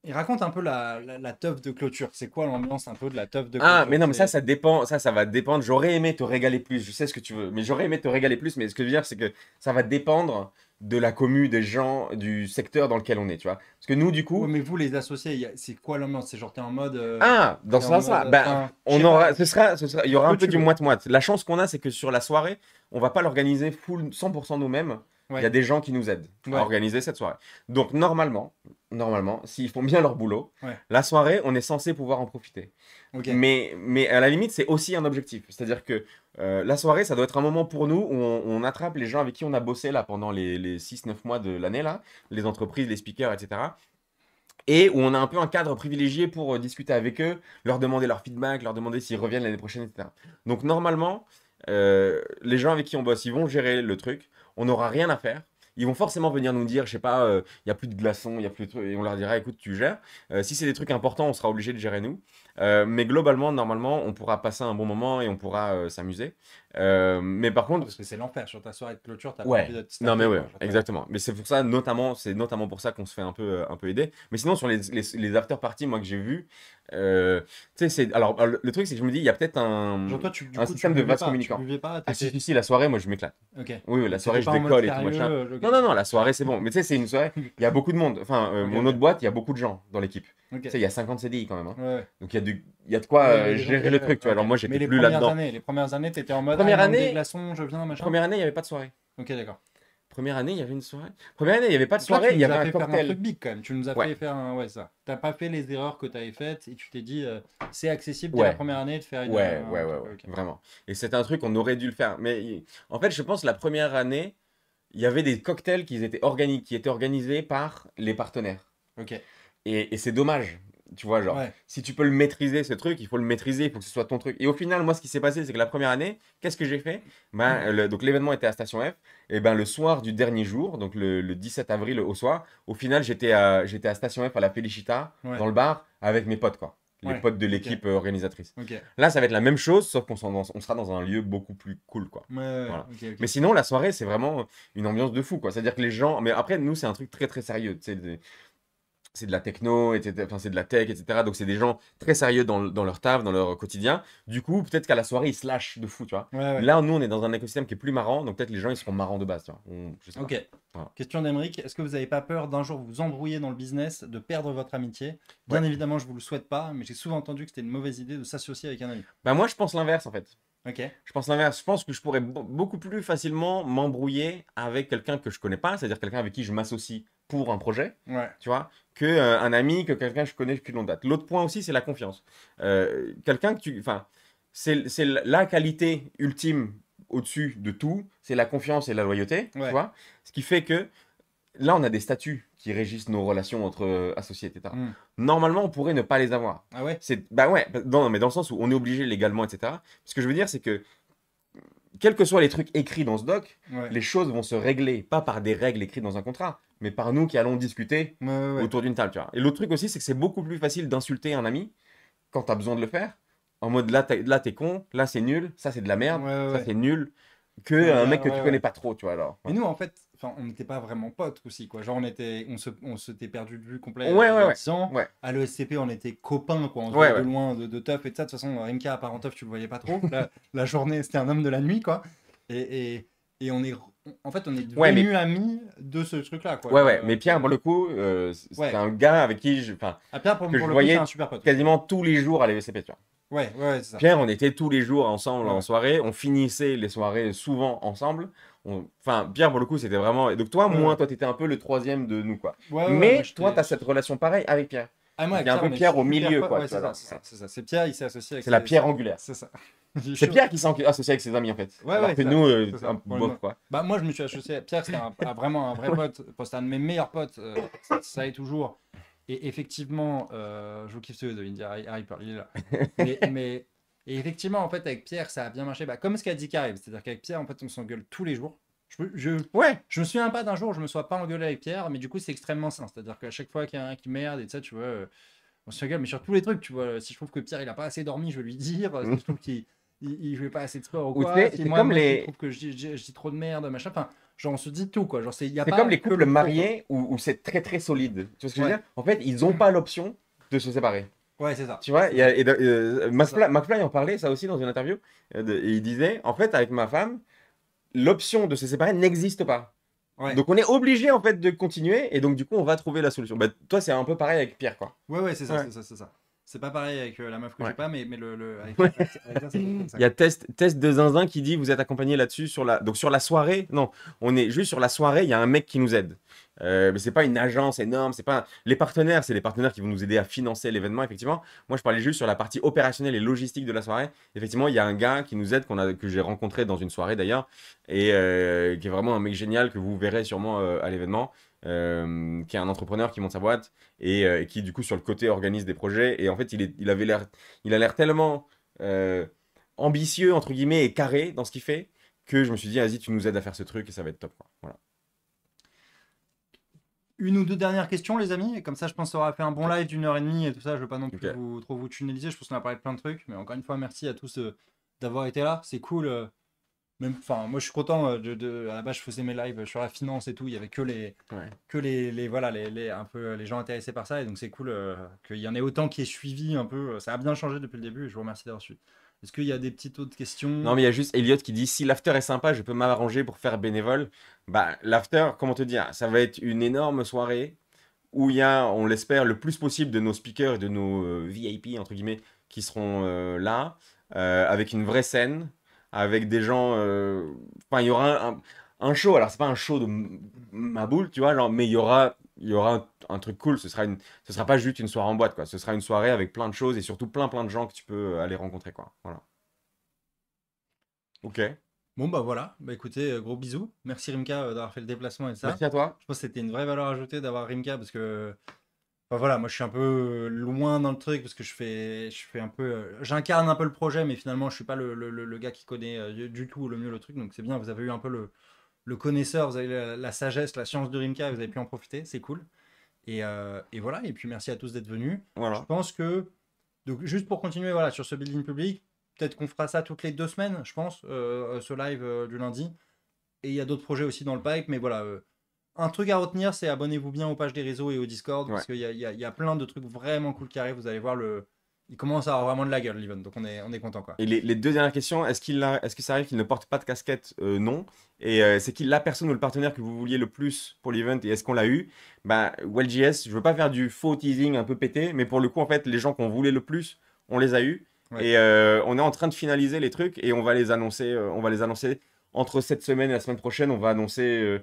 il raconte un peu la teuf de clôture. C'est quoi l'ambiance un peu de la teuf de Ah, clôture? mais non, mais C'est... ça dépend. Ça va dépendre. J'aurais aimé te régaler plus. Je sais ce que tu veux. Mais j'aurais aimé te régaler plus. Mais ce que je veux dire, c'est que ça va dépendre de la commu, des gens, du secteur dans lequel on est, tu vois. Parce que nous, du Ouais, coup. mais vous, les associés, c'est quoi l'ambiance? C'est genre, t'es en mode. Ah, dans T'es ce en mode. sens-là, ben, Enfin, je on sais aura, pas. il y aura Ce un que peu tu du veux. moite-moite. La chance qu'on a, c'est que sur la soirée, on va pas l'organiser full 100% nous-mêmes. Il y a Ouais. des gens qui nous aident à Ouais. organiser cette soirée. Donc normalement, s'ils font bien leur boulot, Ouais. la soirée, on est censé pouvoir en profiter. Ok. Mais à la limite, c'est aussi un objectif. C'est-à-dire que la soirée, ça doit être un moment pour nous où on attrape les gens avec qui on a bossé là pendant les 6-9 mois de l'année, là, les entreprises, les speakers, etc. Et où on a un peu un cadre privilégié pour discuter avec eux, leur demander leur feedback, leur demander s'ils reviennent l'année prochaine, etc. Donc normalement, les gens avec qui on bosse, ils vont gérer le truc. On n'aura rien à faire. Ils vont forcément venir nous dire, je sais pas, il n'y a plus de glaçons, il y a plus de trucs, et on leur dira, écoute, tu gères. Si c'est des trucs importants, on sera obligé de gérer nous. Mais globalement, normalement, on pourra passer un bon moment et on pourra s'amuser. Mais par contre, Parce que c'est l'enfer. Sur ta soirée de clôture, t'as pas envie ouais, de te non mais staffer, ouais, quoi. Genre, exactement. Mais c'est pour ça, c'est notamment pour ça qu'on se fait un peu aider. Mais sinon, sur les after parties, moi que j'ai vu, tu sais, alors le truc, c'est que je me dis, il y a peut-être Genre, toi, du un coup, système de vase tu communicant. buvais pas, Ah si, t'étais. si, si, la soirée, moi je m'éclate. Ok. Oui, oui, la Donc, soirée, t'étais je pas en mode décolle et tout machin. sérieux. Ok. Non, non, non, la soirée, c'est bon. Mais tu sais, c'est une soirée, il y a beaucoup de monde. Enfin, Ok, mon ok. autre boîte, il y a beaucoup de gens dans l'équipe. Ok. Tu sais, il y a 50 CDI quand même, hein. Ouais, ouais. Donc il y a de quoi Ouais, il y a des gens gérer qui le géraient, truc, tu vois. Alors ok. moi, Mais j'étais plus là-dedans. les premières années, t'étais en mode, ah, il Première manque des année, glaçons, je viens, machin. première année, il n'y avait pas de soirée. Ok, d'accord. Première année, il y avait une soirée. Première année, il n'y avait pas de Donc là, soirée, tu il y nous avait as un fait faire un cocktail. truc big quand même. Tu nous as Ouais, fait faire un. Ouais, ça. T'as pas fait les erreurs que t'avais faites et tu t'es dit, c'est accessible dès la ouais, première année de faire ouais, un ouais, ouais, truc. ouais, Ok. vraiment. Et c'était un truc qu'on aurait dû le faire. Mais en fait, je pense la première année, il y avait des cocktails qui étaient organisés par les partenaires. Ok. Et c'est dommage. Tu vois, genre, Ouais. si tu peux le maîtriser, ce truc, il faut le maîtriser, il faut que ce soit ton truc. Et au final, moi, ce qui s'est passé, c'est que la première année, qu'est-ce que j'ai fait? Donc, l'événement était à Station F. Et ben, le soir du dernier jour, donc le 17 avril au soir, au final, j'étais à Station F à la Felicita, Ouais. dans le bar, avec mes potes, quoi. Les Ouais. potes de Ok. l'équipe organisatrice. Ok. Là, ça va être la même chose, sauf on sera dans un lieu beaucoup plus cool, quoi. Ouais, ouais, ouais. Voilà. Ok, Mais ok. sinon, la soirée, c'est vraiment une ambiance de fou, quoi. C'est-à-dire que les gens. Mais après, nous, c'est un truc très, très sérieux. Tu sais, c'est de la techno, etc. Enfin, c'est de la tech, etc. Donc, c'est des gens très sérieux dans leur taf, dans leur quotidien. Du coup, peut-être qu'à la soirée, ils se lâchent de fou, tu vois. Ouais, ouais. Là, nous, on est dans un écosystème qui est plus marrant, donc peut-être les gens, ils seront marrants de base, tu vois. Je sais pas. Ok. Voilà. Question d'Emeric. Est-ce que vous n'avez pas peur d'un jour vous embrouiller dans le business, de perdre votre amitié? Bien Ouais. évidemment, je vous le souhaite pas, mais j'ai souvent entendu que c'était une mauvaise idée de s'associer avec un ami. Bah, moi, je pense l'inverse, en fait. Ok. Je pense l'inverse. Je pense que je pourrais beaucoup plus facilement m'embrouiller avec quelqu'un que je connais pas, c'est-à-dire quelqu'un avec qui je m'associe pour un projet, Ouais. tu vois, que un ami, que quelqu'un que je connais depuis longue date. L'autre point aussi, c'est la confiance. Quelqu'un que tu, enfin, c'est la qualité ultime au-dessus de tout, c'est la confiance et la loyauté, tu Ouais. vois. Ce qui fait que là, on a des statuts qui régissent nos relations entre associés, etc. Hmm. Normalement, on pourrait ne pas les avoir. Ah ouais? Bah ouais, mais dans le sens où on est obligé légalement, etc. Ce que je veux dire, c'est que quels que soient les trucs écrits dans ce doc, Ouais. les choses vont se régler, pas par des règles écrites dans un contrat, mais par nous qui allons discuter Ouais, ouais, ouais. autour d'une table, tu vois. Et l'autre truc aussi, c'est que c'est beaucoup plus facile d'insulter un ami quand t'as besoin de le faire, en mode là t'es con, là c'est nul, ça c'est de la Ouais, merde, ouais, ça ouais. c'est nul, que Ouais, un mec que tu ouais, connais ouais. pas trop, tu vois, alors. Mais nous, en fait, enfin, on n'était pas vraiment potes aussi, quoi. Genre, on s'était perdu de vue complet Ouais, il y ouais, a ouais. 10 ans. Ouais, À l'ESCP, on était copains, quoi. On se ouais, voyait de ouais. loin, de teuf et de ça. De toute façon, Rimka, à part en teuf, tu le voyais pas trop. La journée, c'était un homme de la nuit, quoi. Et, et en fait, on est Ouais, mais devenus amis de ce truc-là, quoi. ouais, Genre, ouais, mais Pierre, pour le coup, c'est ouais. un gars avec qui enfin, Ah, Pierre, que pour je le coup, c'est un voyais super pote aussi. quasiment tous les jours à l'EVCP, tu vois. Ouais, ouais, ouais, c'est ça. Pierre, on était tous les jours ensemble Ouais, en ouais. soirée, on finissait les soirées souvent ensemble. Enfin, Pierre, pour le coup, c'était vraiment. Et donc, toi, Ouais, ouais. t'étais un peu le troisième de nous, quoi. Ouais, ouais, ouais, moi, Mais toi, j'étais. t'as cette relation pareille avec Pierre. Ah, moi, Donc, il avec y a un Pierre, peu on est Pierre au super milieu, potes. quoi, Ouais, tu vois. c'est ça, Alors, c'est ça, c'est ça. C'est Pierre, il s'est associé avec c'est la pierre angulaire. C'est ça. C'est Pierre qui s'est associé avec ses amis, en fait. Ouais, Alors ouais, que c'est ça. nous, C'est ça. un Bon, bof, quoi. bah, moi, je me suis associé à Pierre, c'était vraiment un vrai pote. Enfin, c'était un de mes meilleurs potes. Ça est toujours. Et effectivement, je vous kiffe ce de India Harry, il est là. Mais et effectivement, en fait, avec Pierre, ça a bien marché. Bah, comme ce qu'a dit Karim, c'est-à-dire qu'avec Pierre, en fait, on s'engueule tous les jours. Ouais, Je me souviens pas d'un jour où je me sois pas engueulé avec Pierre, mais du coup, c'est extrêmement sain. C'est-à-dire qu'à chaque fois qu'il y a un qui merde et ça, tu vois, on se gueule, mais sur tous les trucs, tu vois. Si je trouve que Pierre, il a pas assez dormi, je vais lui dire. Si je trouve qu'il il fait pas assez de sport ou ou tu quoi. sais, Si c'est moi, comme je les. trouve que je dis trop de merde, machin. Enfin, genre, on se dit tout, quoi. Genre, il y a C'est comme pas les que couples le pro, quoi. mariés où c'est très très solide. Tu vois ce que je veux Ouais, dire? En fait, ils n'ont pas l'option de se séparer. ouais, c'est ça. Tu vois, C'est ça. C'est ça. McFly en parlait ça aussi dans une interview. Et il disait, en fait, avec ma femme, l'option de se séparer n'existe pas. Ouais. Donc on est obligé en fait de continuer et donc du coup on va trouver la solution. Bah, toi c'est un peu pareil avec Pierre quoi. Ouais, ouais, c'est ça, Ouais. c'est ça, c'est ça. C'est pas pareil avec la meuf que j'ai Ouais. pas, mais avec Ouais. avec ça, c'est comme ça, Il y a quoi. test de Zinzin qui dit vous êtes accompagné là-dessus donc sur la soirée. Non, on est juste sur la soirée. Il y a un mec qui nous aide. Mais c'est pas une agence énorme. C'est pas les partenaires. C'est les partenaires qui vont nous aider à financer l'événement effectivement. Moi je parlais juste sur la partie opérationnelle et logistique de la soirée. Effectivement il y a un gars qui nous aide que j'ai rencontré dans une soirée d'ailleurs et qui est vraiment un mec génial que vous verrez sûrement à l'événement. Qui est un entrepreneur qui monte sa boîte et qui du coup sur le côté organise des projets et en fait il a l'air tellement ambitieux entre guillemets et carré dans ce qu'il fait que je me suis dit vas-y tu nous aides à faire ce truc et ça va être top quoi. Voilà. Une ou deux dernières questions, les amis. Et comme ça, je pense qu'on aura fait un bon live d'1 h 30 et tout ça. Je veux pas non plus Ok. trop vous tunneliser. Je pense qu'on a parlé de plein de trucs. Mais encore une fois, merci à tous d'avoir été là. C'est cool. Même, enfin, moi, je suis content à la base, je faisais mes lives sur la finance et tout. Il y avait Ouais. que voilà, un peu les gens intéressés par ça. Et donc, c'est cool qu'il y en ait autant qui aient suivi un peu. Ça a bien changé depuis le début. Et je vous remercie d'avoir suivi. Est-ce qu'il y a des petites autres questions? Non mais il y a juste Elliot qui dit si l'after est sympa je peux m'arranger pour faire bénévole. Bah l'after comment te dire ça va être une énorme soirée où il y a, on l'espère, le plus possible de nos speakers et de nos VIP, entre guillemets, qui seront là, avec une vraie scène, avec des gens. Enfin, il y aura un show. Alors, c'est pas un show de ma boule, tu vois, genre, mais il y aura un truc cool. Ce sera pas juste une soirée en boîte, quoi. Ce sera une soirée avec plein de choses et surtout plein de gens que tu peux aller rencontrer, quoi. Voilà. Ok. Bon, bah voilà. Bah écoutez, gros bisous. Merci Rimka d'avoir fait le déplacement et ça. Merci à toi. Je pense que c'était une vraie valeur ajoutée d'avoir Rimka parce que. Enfin, voilà, moi je suis un peu loin dans le truc parce que je fais un peu. J'incarne un peu le projet, mais finalement je suis pas le gars qui connaît du tout le mieux le truc. Donc c'est bien, vous avez eu un peu le connaisseur, vous avez la sagesse, la science de Rimka, vous avez pu en profiter, c'est cool. Et voilà, et puis merci à tous d'être venus. Je Voilà. pense que, donc juste pour continuer voilà, sur ce building public, peut-être qu'on fera ça toutes les 2 semaines, je pense, ce live du lundi. Et il y a d'autres projets aussi dans le pipe, mais voilà. Un truc à retenir, c'est abonnez-vous bien aux pages des réseaux et au Discord, Ouais. parce qu'il y a plein de trucs vraiment cool qui arrivent. Vous allez voir, il commence à avoir vraiment de la gueule, l'event, donc on est content quoi. Et les deux dernières questions, est-ce que ça arrive qu'il ne porte pas de casquette? Non. Et c'est qui la personne ou le partenaire que vous vouliez le plus pour l'event et est-ce qu'on l'a eu? Bah, WellJS, je veux pas faire du faux teasing un peu pété, mais pour le coup, en fait, les gens qu'on voulait le plus, on les a eus. Ouais. Et on est en train de finaliser les trucs et on va les annoncer entre cette semaine et la semaine prochaine. On va annoncer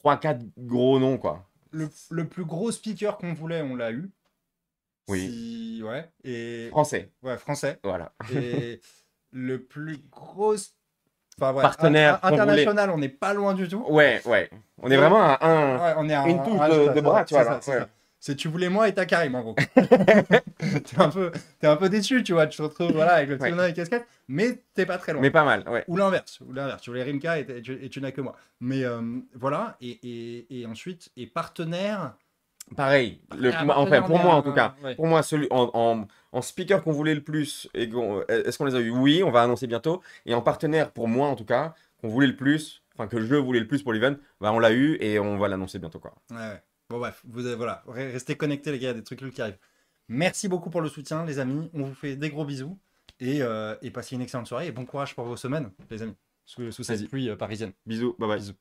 3-4 gros noms, quoi. Le plus gros speaker qu'on voulait, on l'a eu. Oui. Ouais. Et Français. ouais, français. Voilà. Et le plus gros, enfin ouais, Partenaire qu'on voulait. international, on n'est pas loin du tout. Ouais, ouais. On est vraiment à Ouais, on est à une touche c'est de ça, bras, tu vois. c'est ça, Là. c'est Ouais. ça. C'est tu voulais moi et t'as Karim en gros. T'es un peu déçu, tu vois, tu te retrouves voilà, avec le petit Ouais. bonhomme avec casquette, mais t'es pas très loin. Mais pas mal, ouais. Ou l'inverse, tu voulais Rimka et tu n'as que moi. Mais voilà, et ensuite, et partenaire. Pareil. Partenaire, Enfin, pour on est moi, en tout cas. ouais. Pour moi, celui en speaker qu'on voulait le plus, est-ce qu'on les a eu? Oui, on va annoncer bientôt. Et en partenaire, pour moi, en tout cas, qu'on voulait le plus, enfin, que je voulais le plus pour l'event, bah, on l'a eu et on va l'annoncer bientôt, quoi. Ouais. Bon, bref, voilà, restez connectés, les gars, il y a des trucs qui arrivent. Merci beaucoup pour le soutien, les amis. On vous fait des gros bisous et passez une excellente soirée et bon courage pour vos semaines, les amis, sous cette Vas-y. pluie parisienne. Bisous, bye bye. Bisous.